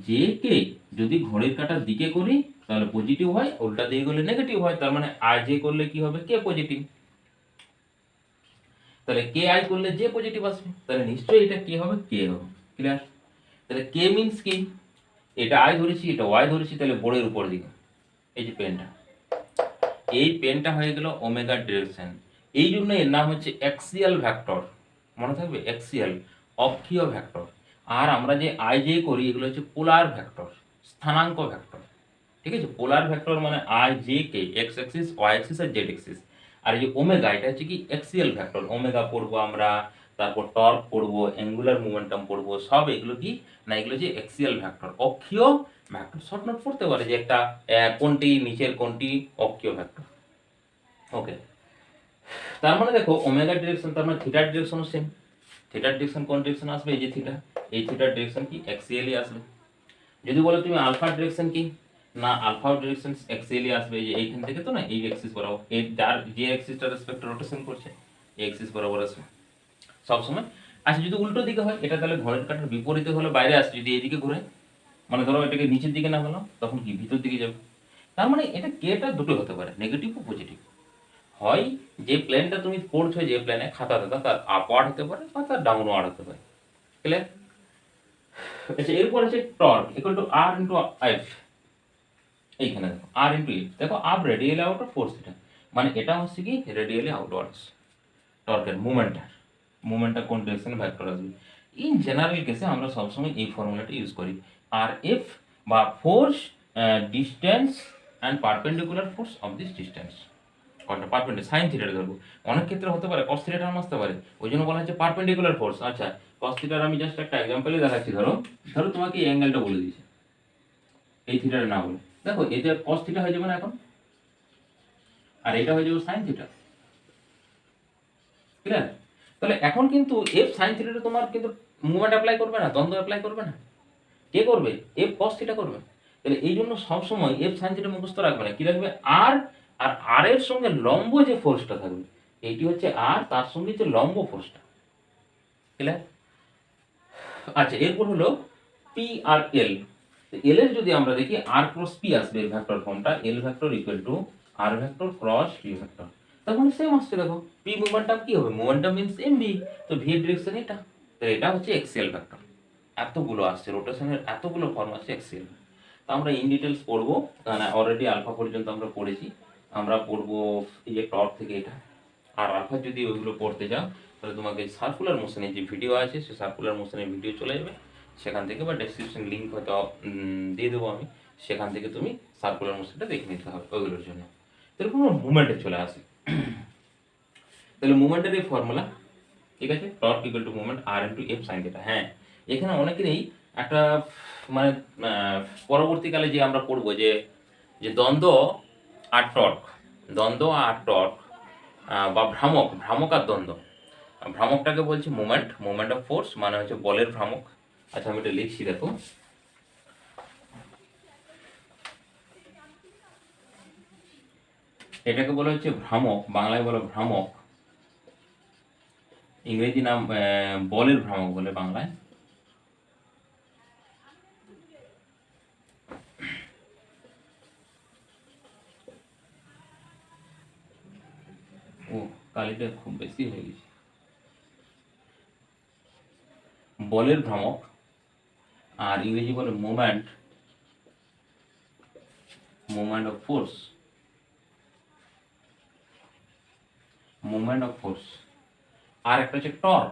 জে কে, যদি ঘড়ির কাঁটার দিকে করি তাহলে পজিটিভ হয়, উল্টা দিকে করলে নেগেটিভ হয়, তার মানে আই জে করলে কি হবে, কে পজিটিভ। তাহলে কে আই করলে যে পজিটিভ আসবে, তাহলে নিশ্চয়ই এটা কে হবে, কে হবে, ক্লিয়ার। তাহলে কে মিনস কি, এটা আই ধরেছি এটা ওয়াই ধরেছি, তাহলে বোর্ডের উপর দিকে এই যে পেনটা, এই পেনটা হয়ে গেল ওমেগার ডিরেকশন। এই জন্য এর নাম হচ্ছে অ্যাক্সিয়াল ভেক্টর, মনে থাকবে, অ্যাক্সিয়াল অক্ষীয় ভেক্টর। আর আমরা যে আই জে করি এগুলো হচ্ছে পোলার ভেক্টর, স্থানাঙ্ক ভেক্টর, ঠিক আছে। পোলার ভেক্টর মানে I J K, X axis Y axis আর জেড অ্যাক্সিস। আর এই যে ওমেগা এটা হচ্ছে কি অ্যাক্সিয়াল ভেক্টর, ওমেগা পড়বো আমরা, তারপর টর্ক পড়বো, অ্যাঙ্গুলার মোমেন্টাম পড়বো, সব এগুলো কি না, এগুলো যে অ্যাক্সিয়াল ভেক্টর, অক্ষীয় ভেক্টর। শর্ট নোট পড়তে পারে যে একটা কোনটি নিচের কোনটি অক্ষীয় ভেক্টর, ওকে। তার মানে দেখো ওমেগা ডিরেকশন, তার মানে থিটার ডিরেকশনও সেম। থিটার ডিরেকশন কোন ডিরেকশন আসবে, এই যে থিটা, এই থিটার ডিরেকশন কি অ্যাক্সিয়ালি আসবে। যদি বলো তুমি আলফার ডিরেকশন কি, না আলফার ডিরেকশন অ্যাক্সিয়ালি আসবে, এই যে এইখান থেকে, তো না এই অ্যাক্সিস বরাবর, এই যার যে অ্যাক্সিসটা রেসপেক্ট রোটেশন করছে এই অ্যাক্সিস বরাবর আসবে সবসময়। আচ্ছা যদি উল্টো দিকে হয়, এটা তাহলে ঘরের কাঁটার বিপরীতে হলে বাইরে আসছে, যদি এইদিকে ঘুরে, মানে ধরো এটাকে নিচের দিকে না হলো তখন কি ভিতর দিকে যাবে। তার মানে এটা কেটা দুটো হতে পারে, নেগেটিভ ও পজিটিভ। হয় যে প্লেনটা তুমি পড়ছো, যে প্লেনে খাতা দাদা, তার আপওয়ার্ড হতে পারে বা তার ডাউনওয়ার্ড হতে পারে, ক্লিয়ার। আচ্ছা এরপর আছে torque equal to R into F. এইখানে দেখো আর ইন্টু এফ, দেখো আপ রেডিয়ালি আউটওয়ার্ড ফোর্স এটা, মানে এটা হচ্ছে কি রেডিয়ালি আউটওয়ার্ডস টর্কের মুভমেন্টটা কোন ডিরেকশনে ভেক্টর আসবে। ইন জেনারেল কেসে আমরা সবসময় এই ফর্মুলাটা ইউজ করি। আর এফ বা force, distance and perpendicular force of this distance, কোনটা পারপেন্ডিকুলার সাইন থিটাটা ধরবো, অনেক ক্ষেত্রে হতে পারে কস থিটাটা আসতে পারে, ওই জন্য বলা হচ্ছে পারপেন্ডিকুলার ফোর্স। আচ্ছা, কস থিটার আমি জাস্ট একটা এক্সাম্পলে দেখাচ্ছি। ধরো ধরো তোমাকে এই অ্যাঙ্গেলটা বলে দিয়েছে, এই থিটাটা না বলে, দেখো এতে কস থিটা হয়ে যাবে না এখন, আর এটা হয়ে যাবে সাইন থিটা, ক্লিয়ার? তাহলে এখন কিন্তু এফ সাইন থিটাটা তোমার কিন্তু মুভমেন্ট অ্যাপ্লাই করবে না, দ্বন্দ্ব অ্যাপ্লাই করবে না, কে করবে? এফ কস থিটা করবে। তাহলে এই জন্য সবসময় এফ সাইন থিটা মুখস্থ রাখবে না, কি রাখবে? আর আর আর এর সঙ্গে লম্ব যে ফোর্সটা থাকবে, এইটি হচ্ছে আর, তার সঙ্গে যে লম্ব ফোর্সটা, ক্লিয়ার? আচ্ছা, এরপর হলো পি আর এল। এল এর যদি আমরা দেখি আর ক্রস পি আসবে এই ভেক্টর ফর্মটা, L vector equal to R vector cross P vector. তখন সেম আসছে, দেখো পি মোমেন্টাম কি হবে? মোমেন্টাম মিন্স এম ভি, তো ভি এর ডিরেকশন এটা, তো এটা হচ্ছে এক্সিয়াল ভেক্টর। এতগুলো আসছে, রোটেশনের এতগুলো ফর্ম আছে এক্সিয়াল। তো আমরা ইন ডিটেলস পড়বো, কারণ অলরেডি আলফা পর্যন্ত আমরা পড়েছি। আমরা পড়বো এই যে টর্ক থেকে এটা, আর আলফা যদি ওইগুলো পড়তে যাও তাহলে তোমাকে সার্কুলার মোশনের যে ভিডিও আছে, সে সার্কুলার মোশনের ভিডিও চলে যাবে সেখান থেকে, বা ডেসক্রিপশন লিঙ্ক হয়তো দিয়ে দেবো আমি, সেখান থেকে তুমি সার্কুলার মোশনটা দেখে নিতে হবে ওইগুলোর জন্য। তাহলে কোনো মুভমেন্টে চলে আসে, তাহলে মুভমেন্টের এই ফর্মুলা, ঠিক আছে, torque equal to movement r into F sine theta. হ্যাঁ, এখানে অনেকেরই একটা মানে পরবর্তীকালে যে আমরা পড়বো যে যে দ্বন্দ্ব আর টর্ক, দ্বন্দ্ব আর টর্ক, বা ভ্রামক, ভ্রামক আর দ্বন্দ্ব। ভ্রামকটাকে বলছি মুভমেন্ট, মুভমেন্ট অফ ফোর্স মানে হচ্ছে বলের ভ্রামক। আচ্ছা, আমি এটা লিখছি, দেখো এটাকে বলা হচ্ছে ভ্রামক, বাংলায় বলো ভ্রামক, ইংরেজি নাম বলের ভ্রামক বলে বাংলায়। ও, কালিটা খুব বেশি হয়ে গেছে। বলের ভ্রামক, আর ইংরেজি বলে moment, moment of force, moment of force. আর একটা হচ্ছে টর্ক,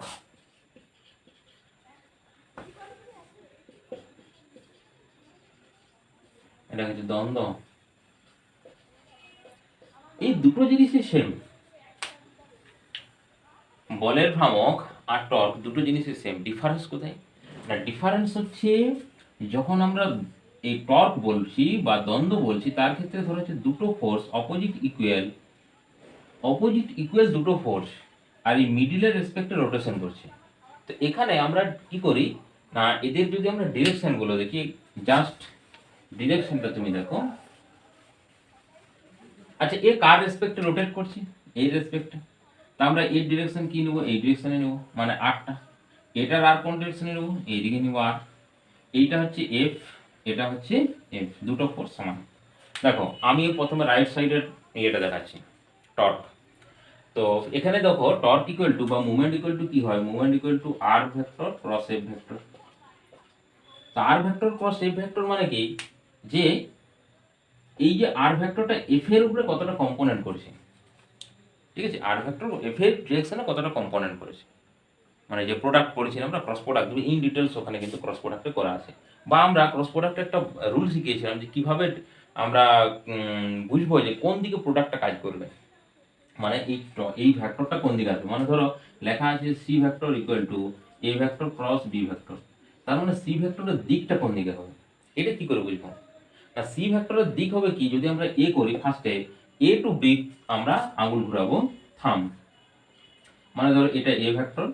এটা হচ্ছে দ্বন্দ্ব। এই দুটো জিনিসই সেম, বলের ভ্রামক আর টর্ক দুটো জিনিসই সেম। ডিফারেন্স কোথায়? না, ডিফারেন্স হচ্ছে যখন আমরা এই টর্ক বলছি বা দ্বন্দ্ব বলছি, তার ক্ষেত্রে ধরো হচ্ছে দুটো ফোর্স অপোজিট ইকুয়াল দুটো ফোর্স, আর এই মিডিলের রেসপেক্টে রোটেশন করছে। তো এখানে আমরা কি করি না, এদের যদি আমরা ডিরেকশনগুলো দেখি, জাস্ট ডিরেকশনটা তুমি দেখো। আচ্ছা, এ কার রেসপেক্টে রোটেট করছি? এই রেসপেক্টে। তা আমরা এর ডিরেকশন কি নেব? এই ডিরেকশনে নেব, মানে আরটা। এটার আর কোন ডিরেকশনে নেব? এইদিকে নেব আর। এইটা হচ্ছে এফ, এটা হচ্ছে এফ, দুটো ফোর্স সমান। দেখো আমি প্রথমে রাইট সাইডের ইয়েটা দেখাচ্ছি, টর্ক। তো এখানে দেখো টর্ক ইকুয়াল টু বা মুভমেন্ট ইকুয়াল টু কি হয়? Movement equal to R vector cross F vector. তো r vector cross F vector মানে কি, যে এই যে আর ভেক্টরটা এফ এর উপরে কতটা কম্পোনেন্ট করেছে, ঠিক আছে, আর ভেক্টর এফ এর ডিরেকশনে কতটা কম্পোনেন্ট করেছে, মানে যে প্রোডাক্ট পড়েছিলাম আমরা ক্রস প্রোডাক্ট, ইন ডিটেলস ওখানে কিন্তু ক্রস প্রোডাক্টে করা আছে। বা আমরা ক্রস প্রোডাক্টের একটা রুল শিখিয়েছিলাম যে কিভাবে আমরা বুঝবো যে কোন দিকে প্রোডাক্টটা কাজ করবে, মানে এই ভেক্টরটা কোন দিকে আসবে। মানে ধরো লেখা আছে c vector equal to a vector cross b vector, তার মানে সি ভেক্টরের দিকটা কোন দিকে হবে, এটা কি করে বুঝবো? না, সি ভেক্টরের দিক হবে কি, যদি আমরা এ করি ফার্স্টে, এ টু বি আমরা আঙুল ঘুরাবো থাম, মানে ধরো এটা এ ভেক্টর,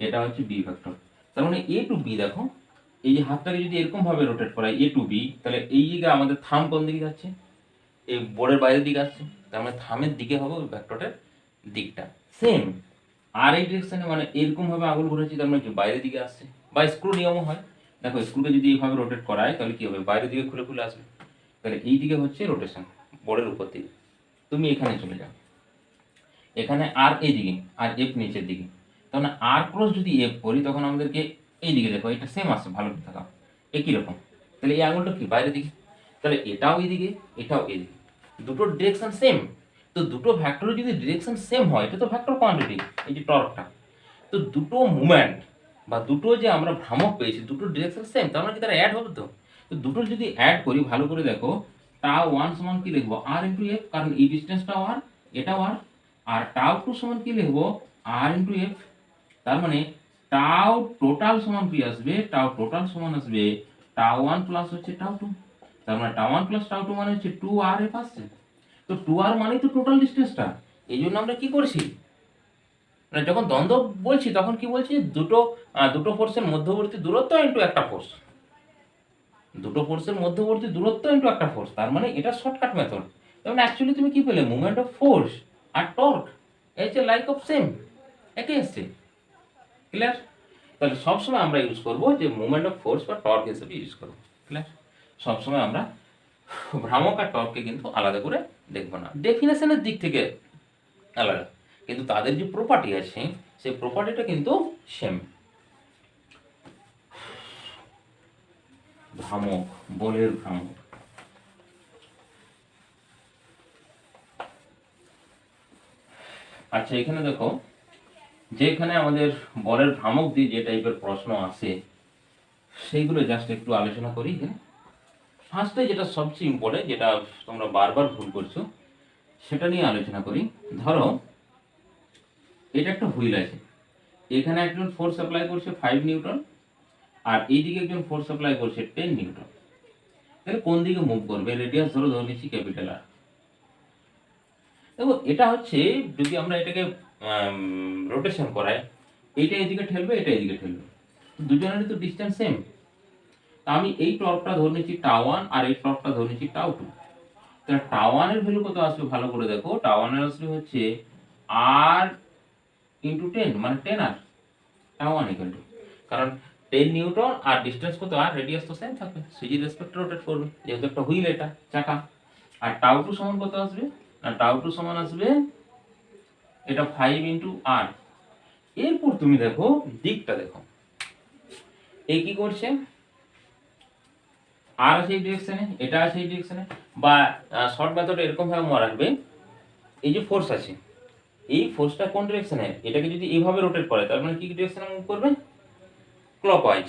এটা হচ্ছে বি ভেক্টর। তার মানে এ টু বি, দেখো এই যে হাতটাকে যদি এরকম ভাবে রোটেট করা এ টু বি, তাহলে এই জায়গায় আমাদের থাম কোন দিকে যাচ্ছে? এই বোর্ডের বাইরের দিকে আসছে, তার মানে থামের দিকে হবে ওই ভেক্টরের দিকটা। সেম আর এই ডিরেকশনে, মানে এরকম ভাবে আঙুল ঘুরেছি, তার মানে বাইরের দিকে আসছে। বা স্ক্রু নিয়মও হয়, দেখো স্ক্রুকে যদি এইভাবে রোটেট করা হয় তাহলে কি হবে? বাইরের দিকে খুলে খুলে আসবে। তাহলে এই দিকে হচ্ছে রোটেশন বোর্ডের উপর দিকে। তুমি এখানে চলে যাও, এখানে আর এই দিকে, আর এফ নিচের দিকে, তখন আর ক্রস যদি এফ করি তখন আমাদেরকে এই দিকে, দেখো এটা সেম আসছে, ভালো করে থাকা একই রকম। তাহলে এই আঙুলটা কি বাইরের দিকে, তাহলে এটাও এইদিকে এটাও এইদিকে, দুটো ডিরেকশন সেম। তো দুটো ভেক্টরের যদি ডিরেকশন সেম হয়, এটা তো ভেক্টর কোয়ান্টিটি, এই যে টর্কটা। তো দুটো মুভমেন্ট বা দুটো যে আমরা ভ্রামক পেয়েছি, দুটো ডিরেকশন সেম, তার মানে কি তারা অ্যাড হবে তো? তো দুটো যদি অ্যাড করি ভালো করে দেখো, টাও ওয়ান সমান কি লিখবো, আর ইন্টু এফ, কারণ এই ডিস্টেন্সটাও আর এটাও আর টাও টু সমান কি লিখবো, আর ইন্টু এফ। তার মানে টাও টোটাল সমান কি আসবে, টাও টোটাল সমান আসবে টাও ওয়ান প্লাস হচ্ছে টাও টু। তার মানে টাও ওয়ান প্লাস টাও টু মানে হচ্ছে টু আর এফ আসছে। তো টু আর মানেই তো টোটাল ডিস্টেন্সটা। এই জন্য আমরা কি করছি, মানে যখন দ্বন্দ্ব বলছি তখন কি বলছি, দুটো ফোর্সের মধ্যবর্তী দূরত্ব ইন্টু একটা ফোর্স, দুটো ফোর্সের মধ্যবর্তী দূরত্ব ইন্টু একটা ফোর্স, তার মানে এটা শর্টকাট মেথড। যেমন অ্যাকচুয়ালি তুমি কি পেলে, মুভমেন্ট অফ ফোর্স আর টর্ক এই যে লাইক অফ সেম, একই এসছে। ক্লিয়ার? তাহলে সবসময় আমরা ইউজ করবো যে মুভমেন্ট অফ ফোর্স বা টর্ক হিসেবে ইউজ করবো। ক্লিয়ার? সবসময় আমরা ভ্রামক আর টর্ককে কিন্তু আলাদা করে দেখবো না, ডেফিনেশনের দিক থেকে আলাদা, কিন্তু তাদের যে প্রপার্টি আছে সেই প্রপার্টিটা কিন্তু সেম। ভ্রামক, বলের ভ্রামক। আচ্ছা এখানে দেখো, যেখানে আমাদের বলের ভ্রামক দিয়ে যে টাইপের প্রশ্ন আসে সেইগুলো জাস্ট একটু আলোচনা করি। ফার্স্টে যেটা সবচেয়ে ইম্পর্টেন্ট, যেটা তোমরা বারবার ভুল করছো, সেটা নিয়ে আলোচনা করি। ধরো এটা একটা হুইল আছে, এখানে একজন ফোর্স অ্যাপ্লাই করছে 5 নিউটন, আর এইদিকে একজন ফোর্স অ্যাপ্লাই করছে 10 নিউটন। তাহলে কোন দিকে মুভ করবে, রেডিয়াস ধরে নিচ্ছি ক্যাপিটাল আর। দেখো এটা হচ্ছে, যদি আমরা এটাকে রোটেশন করাই, এইটা এদিকে ঠেলবে, এটা এদিকে ঠেলবে, দুজনেরই তো ডিস্টেন্স সেম। তা আমি এই টর্কটা ধরে নিচ্ছি টাও ওয়ান, আর এই টর্কটা ধরে নিচ্ছি টাও টু। তাহলে টাও ওয়ানের ভ্যালু কত আসবে ভালো করে দেখো, টাও ওয়ানের আসবে হচ্ছে আর ইন্টু 10, মানে 10 আর টাও ওয়ান ইকুয়াল টু, কারণ 10 নিউটন আর ডিস্টেন্স কত আর, রেডিয়াস তো সেম থাকবে, সিজি রেসপেক্ট রোটেট করবে, যেহেতু একটা হুইল এটা চাকা। আর টাও টু সমান কত আসবে না, টাও টু সমান আসবে এটা 5 ইন্টু আর। এরপর তুমি দেখো দিকটা দেখো, এই কি করছে, আর আছে এই ডিরেকশনে, এটা আছে এই ডিরেকশনে, বা শর্ট মেথডে এরকম ভাবে মনে রাখবে, এই যে ফোর্স আছে, এই ফোর্সটা কোন ডিরেকশনে, এটাকে যদি এইভাবে রোটেট করে তার মানে কি ডিরেকশনে মুভ করবে, ক্লকওয়াইজ।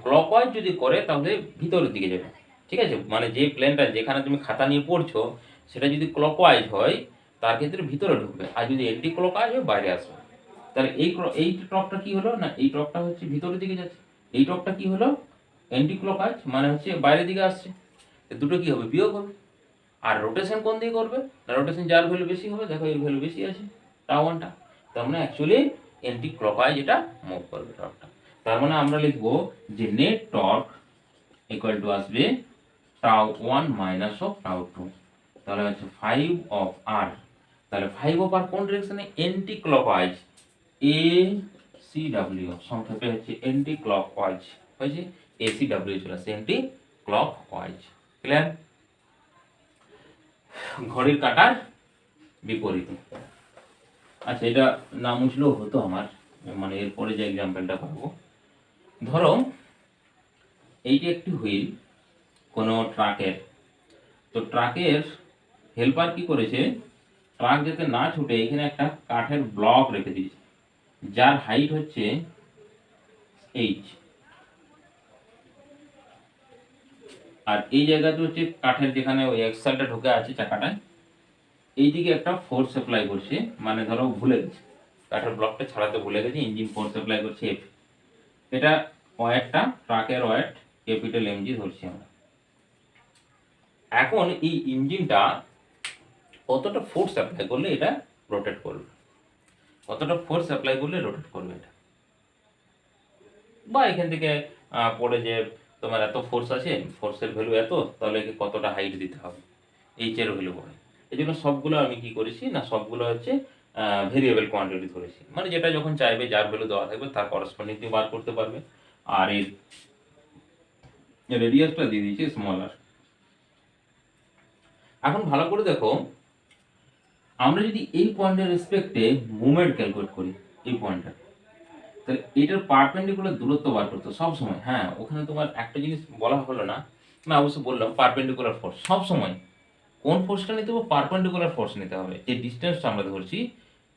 ক্লকওয়াইজ যদি করে তাহলে ভিতরের দিকে যাবে, ঠিক আছে? মানে যে প্লেনটা যেখানে তুমি খাতা নিয়ে পড়ছো সেটা যদি ক্লকওয়াইজ হয় তার ক্ষেত্রে ভিতরে ঢুকবে, আর যদি এন্টি ক্লকওয়াইজ হয় বাইরে আসবে। তাহলে এই টর্কটা কি হলো না, এই টর্কটা হচ্ছে ভিতরের দিকে যাচ্ছে, এই টর্কটা কি হলো অ্যান্টি ক্লকওয়াইজ, মানে হচ্ছে বাইরের দিকে আসছে। দুটো কি হবে, বিয়োগ হবে। আর রোটেশন কোন দিকে করবে না, রোটেশন যার ভ্যালু বেশি হবে, দেখো এর ভ্যালু বেশি আছে টাও ওয়ানটা, তার মানে অ্যাকচুয়ালি অ্যান্টি ক্লকওয়াইজ এটা মুভ করবে টর্কটা। তার মানে আমরা লিখবো যে নেট টর্ক ইকুয়াল টু আসবে টাও ওয়ান মাইনাস অফ টাও টু, তাহলে হচ্ছে 5 অফ আর। তাহলে 5 অফ আর কোন ডিরেকশনে, anti clockwise, A C W, সংক্ষেপে হচ্ছে অ্যান্টি ক্লকওয়াইজ, হয়েছে এ সি ডাব্লিউ চলে আসছে অ্যান্টি ক্লকওয়াইজ। ক্লিয়ার? ঘড়ির কাঁটার বিপরীতে। আচ্ছা এটা না মুছলেও হতো আমার, মানে এরপরে যে এক্সাম্পলটা করবো, ধরো এইটি একটি হুইল কোনো ট্রাকের, তো ট্রাকের হেল্পার কি করেছে, ট্রাক যাতে না ছুটে এখানে একটা কাঠের ব্লক রেখে দিয়েছে, যার হাইট হচ্ছে এইচ, আর এই জায়গাতে হচ্ছে কাঠের যেখানে ওই এক্সেলটা ঢুকে আছে চাকাটায়, এইদিকে একটা ফোর্স অ্যাপ্লাই করছে, মানে ধরো ভুলে গেছে কাঠের ব্লকটা ছাড়াতে ভুলে গেছে, ইঞ্জিন ফোর্স অ্যাপ্লাই করছে এফ। এটা ওয়েটটা, ট্রাকের ওয়েট ক্যাপিটাল এমজি ধরছি আমরা। এখন এই ইঞ্জিনটা কতটা ফোর্স অ্যাপ্লাই করলে এটা রোটেট করবে, কতটা ফোর্স অ্যাপ্লাই করলে রোটেট করবে এটা, বা এখান থেকে পড়ে যে তোমার এত ফোর্স আছে, ফোর্সের ভ্যালু এত, তাহলে একে কতটা হাইট দিতে হবে, এইচ এর ভ্যালু পড়ে। এই জন্য সবগুলো আমি কি করেছি না, সবগুলো হচ্ছে ভেরিয়েবল কোয়ান্টিটি ধরেছি, মানে যেটা যখন চাইবে যার ভ্যালু দেওয়া থাকবে তার করসপন্ডিং তুমি বার করতে পারবে। আর এর রেডিয়াসটা দিয়ে দিয়েছি স্মল আর। এখন ভালো করে দেখো, আমরা যদি এই পয়েন্টের রেসপেক্টে মুভমেন্ট ক্যালকুলেট করি, এই পয়েন্টটা, তাহলে এটার পারপেন্ডিকুলার দূরত্ব বার করতে সব সময়, হ্যাঁ ওখানে তোমার একটা জিনিস বলা হলো না, আমি অবশ্য বললাম পারপেন্ডিকুলার ফোর্স, সব সময় কোন ফোর্সটা নিতে হবে, পারপেন্ডিকুলার ফোর্স নিতে হবে। যে ডিস্টেন্সটা আমরা ধরছি,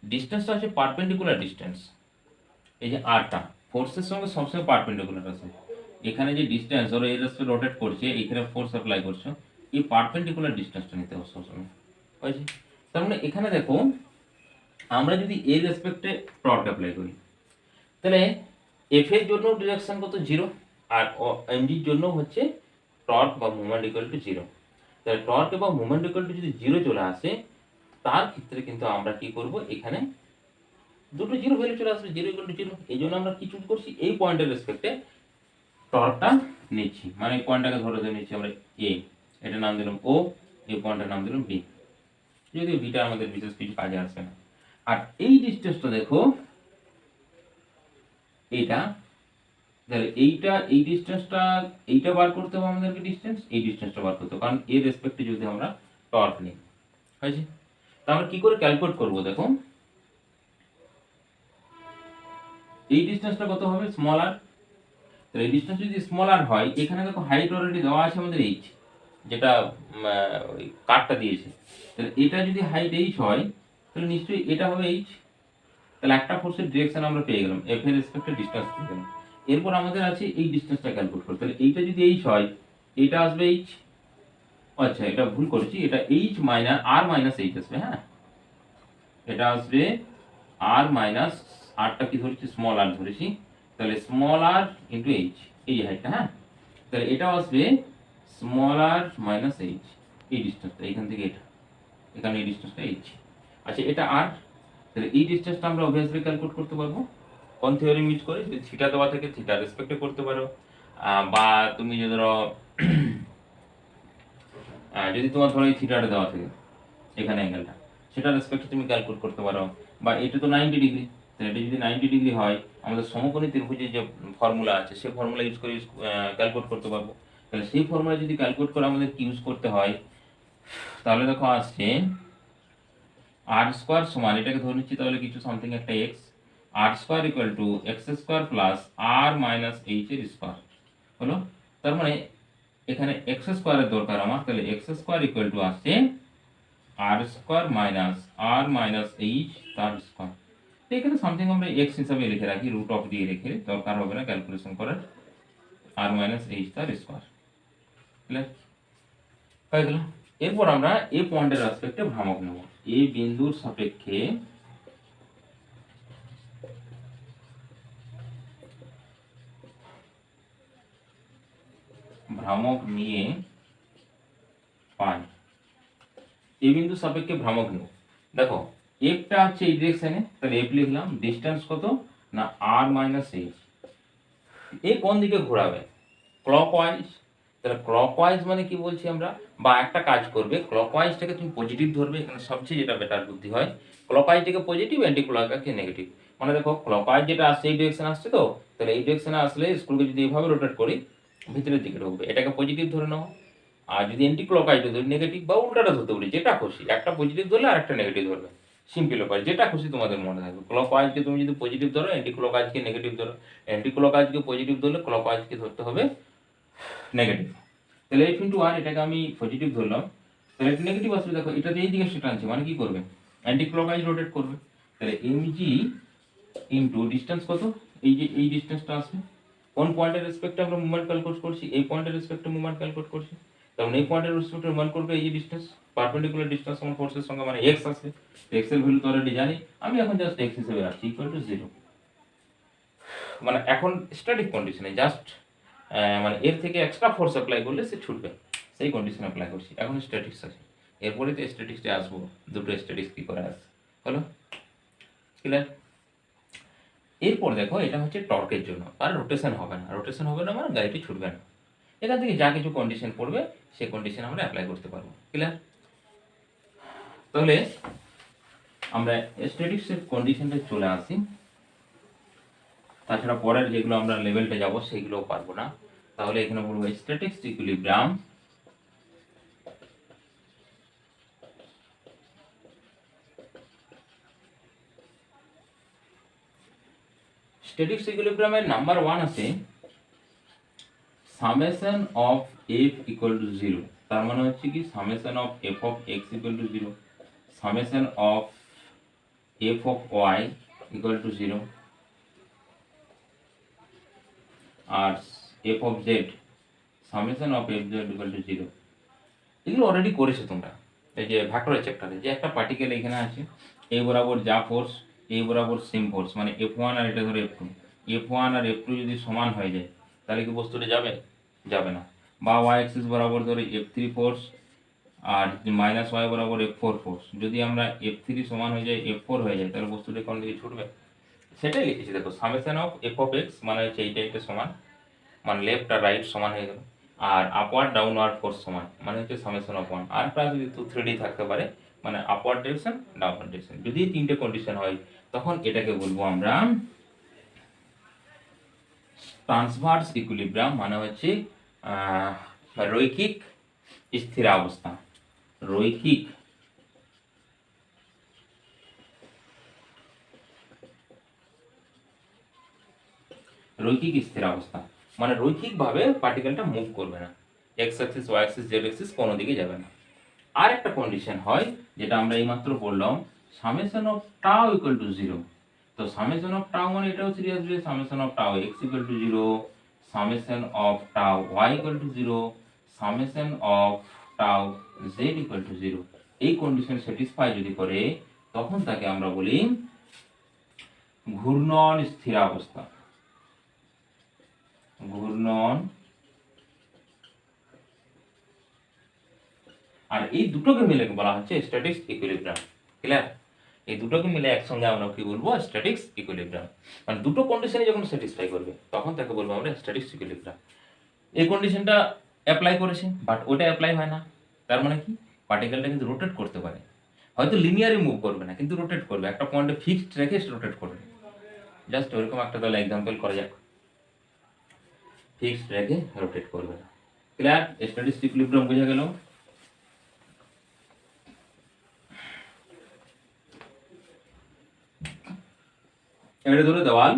ডিস্টেন্সটা হচ্ছে পারপেন্ডিকুলার ডিস্টেন্স, এই যে আরটা, ফোর্সের সঙ্গে সবসময় পারপেন্ডিকুলার আছে। এখানে যে ডিস্টেন্স ধরো এই রাস্তায় রোটেট করছে, এইখানে ফোর্স অ্যাপ্লাই করছো, এই পারপেন্ডিকুলার ডিস্টেন্সটা নিতে হবে সবসময়। হয়েছে? তার মানে এখানে দেখো আমরা যদি এর রেসপেক্টে টর্ক অ্যাপ্লাই করি, তাহলে এফ এর জন্য ডিরেকশন কত 0, আর এমজির জন্য হচ্ছে টর্ক বা মুভমেন্ট ইকুয়াল টু 0। তাহলে টর্ক এবং মুভমেন্ট ইকুয়াল টু যদি 0 চলে আসে, তার ক্ষেত্রে কিন্তু আমরা কি করব, এখানে দুটো 0 ভ্যালু চলে আসবে, 0 ইকুয়াল টু 0। এই জন্য আমরা কি চুজ করছি, এই পয়েন্টের রেসপেক্টে টর্কটা নিচ্ছি, মানে এই পয়েন্টটাকে ধরে নিচ্ছি আমরা এ, এটা নাম দিলাম ও, এই পয়েন্টের নাম দিলাম বি, যদিও বিটা আমাদের বিশেষ কিছু কাজে আসবে না। আর এই ডিস্টেন্সটা দেখো এইটা, তাহলে এইটা এই ডিস্টেন্সটা এইটা বার করতে হবে আমাদেরকে, ডিস্টেন্স এই ডিস্টেন্সটা বার করতে হবে, কারণ এর রেসপেক্টে যদি আমরা টর্ক নিই। হয়েছে? তা আমরা কি করে ক্যালকুলেট করব, দেখো এই ডিস্টেন্সটা কত হবে, স্মল আর। তাহলে এই ডিস্টেন্স যদি স্মল আর হয়, এখানে দেখো হাইট অলরেডি দেওয়া আছে আমাদের এইচ, যেটা ওই কার্ডটা দিয়েছে। তাহলে এটা যদি হাইট এইচ হয়, তাহলে নিশ্চয়ই এটা হবে এইচ। তাহলে একটা ফোর্সের ডিরেকশন আমরা পেয়ে গেলাম, এফ এর রেসপেক্টে ডিসটেন্স পেয়ে গেলাম। এরপর আমাদের আছে এই ডিসটেন্সটা ক্যালকুলেট করতে। তাহলে এইটা যদি এইচ হয়, এটা আসবে এইচ। আচ্ছা, এটা ভুল করেছি, এটা এইচ মাইনাস আর মাইনাস এইচ আসবে। হ্যাঁ, এটা আসবে আর মাইনাস, আরটা কি ধরেছি, স্মল আর ধরেছি। তাহলে স্মল আর ইন্টু এইচ, এই হাইটটা। হ্যাঁ, তাহলে এটা আসবে স্মল আর মাইনাস এইচ, এই ডিসটেন্সটা এখান থেকে এটা, এখানে এই ডিসটেন্সটা এইচ। আচ্ছা, এটা আর, তাহলে এই ডিসটেন্সটা আমরা অবভিয়াসলি ক্যালকুলেট করতে পারবো কোন থিওরিম ইউজ করে, যদি থিটা দেওয়া থাকে থিটা রেসপেক্টে করতে পারো, বা তুমি যদি ধরো যদি তোমার ধরো এই থিটাটা দেওয়া থাকে এখানে অ্যাঙ্গেলটা, সেটা রেসপেক্টে তুমি ক্যালকুলেট করতে পারো। বা এটা তো 90 ডিগ্রি, তাহলে এটা যদি 90 ডিগ্রি হয়, আমাদের সমকোণী ত্রিভুজের যে ফর্মুলা আছে সেই ফর্মুলা ইউজ করে ক্যালকুলেট করতে পারবো। তাহলে সেই ফর্মুলা যদি ক্যালকুলেট করে আমাদের কি ইউজ করতে হয়, তাহলে দেখো আসছে আর স্কোয়ার সমান, এটাকে ধরে নিচ্ছি তাহলে কিছু সামথিং একটা x, r square equal to x square plus r minus h এর স্কোয়ার হলো। তার মানে এখানে এক্স স্কোয়ারের দরকার আমার, তাহলে এক্স স্কোয়ার ইকুয়াল টু আসছে আর স্কোয়ার মাইনাস আর মাইনাস এইচ তার স্কোয়ার। তো এখানে সামথিং আমরা এক্স হিসাবে লিখে রাখি, রুট অফ দিয়ে রেখে, দরকার হবে না ক্যালকুলেশন করার, আর মাইনাস এইচ তার স্কোয়ার। ক্লিয়ার হয়ে গেল। এরপর আমরা এ পয়েন্টের রেসপেক্টে ভ্রামক নেব, এ বিন্দুর সাপেক্ষে ভ্রামক নিয়ে পাই, এ বিন্দুর সাপেক্ষে ভ্রামক নেব। দেখো এফটা হচ্ছে এই ডিরেকশনে, তাহলে এফ লিখলাম, ডিস্টেন্স কত না আর মাইনাস এইচ। এ কোন দিকে ঘোরাবে, ক্লকওয়াইজ। তাহলে ক্লকওয়াইজ মানে কি বলছি আমরা, বা একটা কাজ করবে, ক্লকওয়াইজটাকে তুমি পজিটিভ ধরবে, এখানে সবচেয়ে যেটা বেটার বুদ্ধি হয়, ক্লকওয়াইজটাকে পজিটিভ, অ্যান্টি ক্লকওয়াইজকে নেগেটিভ। মানে দেখো ক্লকওয়াইজ যেটা আসছে এই ডিরেকশনে আসছে, তো তাহলে এই ডিরেকশনে আসলে স্ক্রুকে যদি এইভাবে রোটেট করি ভিতরের দিকে ঢুকবে, এটাকে পজিটিভ ধরে নাও। আর যদি অ্যান্টি ক্লকওয়াইজ ধরি নেগেটিভ, বা উল্টাটা ধরতে পারি, যেটা খুশি, একটা পজিটিভ ধরলে আর একটা নেগেটিভ ধরবে, সিম্পল ব্যাপার, যেটা খুশি তোমাদের মনে থাকবে। ক্লকওয়াইজকে তুমি যদি পজিটিভ ধরো, অ্যান্টি ক্লকওয়াইজকে নেগেটিভ ধরো, অ্যান্টি ক্লকওয়াইজকে পজিটিভ ধরলে ক্লকওয়াইজকে ধরতে হবে নেগেটিভ। তাহলে এফ ইন্টু আর, এটাকে আমি পজিটিভ ধরলাম, তাহলে এটা নেগেটিভ আসবে। দেখো এটা এই দিকে সেটা আনছে, মানে কি করবে, অ্যান্টি ক্লকওয়াইজ রোটেট করবে। তাহলে এমজি ইন্টু ডিস্টেন্স কত, এই যে এই ডিস্টেন্সটা আসবে, কোন পয়েন্টের রেসপেক্টে আমরা মুভমেন্ট ক্যালকুলেট করছি, এই পয়েন্টের রেসপেক্টে মুভমেন্ট ক্যালকুলেট করছি। তখন এই পয়েন্টের রেসপেক্টে মুভমেন্ট করবে এই যে ডিস্টেন্স, পারপেন্ডিকুলার ডিস্টেন্স আমার ফোর্সের সঙ্গে, মানে এক্স আসবে। এক্স এর ভ্যালু তো অলরেডি জানি, আমি এখন জাস্ট এক্স হিসেবে রাখছি ইকুয়াল টু 0। মানে এখন স্ট্যাটিক কন্ডিশনে জাস্ট মানে এর থেকে এক্সট্রা ফোর্স অ্যাপ্লাই করলে সে ছুটবে, সেই কন্ডিশন অ্যাপ্লাই করছি। এখন স্ট্যাটিক্স আছে, এরপরে তো স্ট্যাটিক্সে আসবো, দুটো স্ট্যাটিক্স কী করে আসে হলো। ক্লিয়ার। এরপর দেখো এটা হচ্ছে টর্কের জন্য, আর রোটেশন হবে না, রোটেশন হবে না মানে গাড়িটি ছুটবে না। এখান থেকে যা কিছু কন্ডিশন পড়বে সেই কন্ডিশন আমরা অ্যাপ্লাই করতে পারবো। ক্লিয়ার। তাহলে আমরা স্ট্যাটিক্সের কন্ডিশনটা চলে আসি, তাছাড়া পরের যেগুলো আমরা লেভেলটা যাব সেগুলোও পারবো না। তাহলে এখানে বলবো স্ট্যাটিক্স ইকুইলিব্রিয়াম স্ট্যাটিক্স ইকুইলিব্রিয়ামের নাম্বার 1 আছে summation of F equal to 0। তার মানে হচ্ছে কি summation of F of x equal to 0, summation of F of y equal to 0, আর F of z summation of F z equal to 0। এগুলো already করেছো তোমরা এই যে ভেক্টরের চ্যাপ্টারে, যে একটা পার্টিকেল এখানে আছে, এ বরাবর যা ফোর্স এ বরাবর সেম ফোর্স, মানে F1 আর এটা ধরো F2, F1 আর F2 যদি সমান হয়ে যায় তাহলে কি বস্তুটা যাবে? যাবে না। বা ওয়াই অ্যাক্সিস বরাবর ধরে F3 ফোর্স আর মাইনাস ওয়াই বরাবর F4 ফোর্স, যদি আমরা F3 সমান হয়ে যায় F4 হয়ে যায় তাহলে বস্তুটা কোন দিকে ছুটবে? সেটাই লিখেছি দেখো, summation of F of x মানে হচ্ছে এইটা এটা সমান, মানে লেফট আর রাইট সমান হয়ে গেল, আর আপওয়ার্ড ডাউনওয়ার্ড ফোর্স সমান মানে হচ্ছে সামেশন অফ 1। আর প্লাস যদি 3D থাকতে পারে মানে আপওয়ার্ড ডিরেকশন ডাউনওয়ার্ড ডিরেকশন, যদি এই তিনটে কন্ডিশন হয় তখন এটাকে বলবো আমরা ট্রান্সভার্স ইকুইলিব্রিয়াম, মানে হচ্ছে রৈখিক স্থিরাবস্থা। রৈখিক রৈখিক স্থিরাবস্থা মানে রৈখিকভাবে পার্টিকেলটা মুভ করবে না, x axis Y axis z axis কোনো দিকে যাবে না। আর একটা কন্ডিশন হয় যেটা আমরা এইমাত্র বললাম, summation of tau equal to 0। তো সামেশন অফ টাউ মানে এটাও সিরিয়াস আসবে, summation of tau x equal to 0, summation of tau y equal to 0, summation of tau z equal to 0। এই কন্ডিশন স্যাটিসফাই যদি করে তখন তাকে আমরা বলি ঘূর্ণন স্থিরাবস্থা। ঘূর্ণন। আর এই দুটোকে মিলে বলা হচ্ছে স্ট্যাটিক্স ইকুইলিব্রিয়াম। ক্লিয়ার? এই দুটোকে মিলে একসঙ্গে আমরা কি বলবো? Statics equilibrium. মানে দুটো কন্ডিশনে যখন স্যাটিসফাই করবে তখন তাকে বলবো আমরা স্ট্যাটিক্স ইকুইলিব্রিয়াম। এই কন্ডিশনটা অ্যাপ্লাই করেছে বাট ওটা অ্যাপ্লাই হয় না, তার মানে কি পার্টিকেলটা কিন্তু রোটেট করতে পারে, হয়তো লিনিয়ারি মুভ করবে না কিন্তু রোটেট করবে, একটা পয়েন্টে ফিক্সড রেখে রোটেট করবে। জাস্ট ওরকম একটা তাহলে এক্সাম্পল করা যাক, ফিক্সড রেখে রোটেট করবে না। ক্লিয়ার? স্ট্যাটিক্স ইকুইলিব্রিয়াম বোঝা গেল? এবারে ধরো দেওয়াল,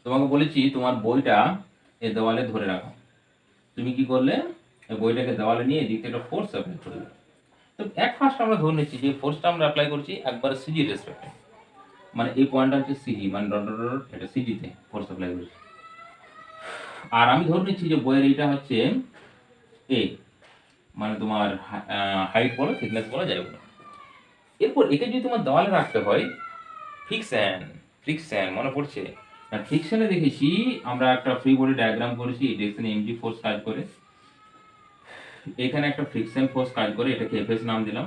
তোমাকে বলেছি তোমার বইটা এই দেওয়ালে ধরে রাখো। তুমি কি করলে? এই বইটাকে দেওয়ালে নিয়ে এদিকে একটা ফোর্স অ্যাপ্লাই করবে। তো এট ফার্স্ট আমরা ধরে নিচ্ছি যে ফোর্সটা আমরা অ্যাপ্লাই করছি একবার সিজি রেসপেক্টে, মানে এই পয়েন্টটা হচ্ছে সিজি, মানে ডট ডট ডট এটা সিজিতে ফোর্স অ্যাপ্লাই করছি। আর আমি ধরে নিচ্ছি যে বইয়ের এইটা হচ্ছে এ, মানে তোমার হাইট বলো থিকনেস বলো যাই বলো। এরপর একে যদি তোমার দেওয়ালে রাখতে হয়, ফ্রিকশন, ফ্রিকশন মনে পড়ছে না? ফ্রিকশনে দেখেছি আমরা একটা ফ্রি বডি ডায়াগ্রাম করেছি, ডিরেকশনে এমজি ফোর্স কাজ করে, এখানে একটা ফ্রিকশন ফোর্স কাজ করে, এটাকে এফএস নাম দিলাম।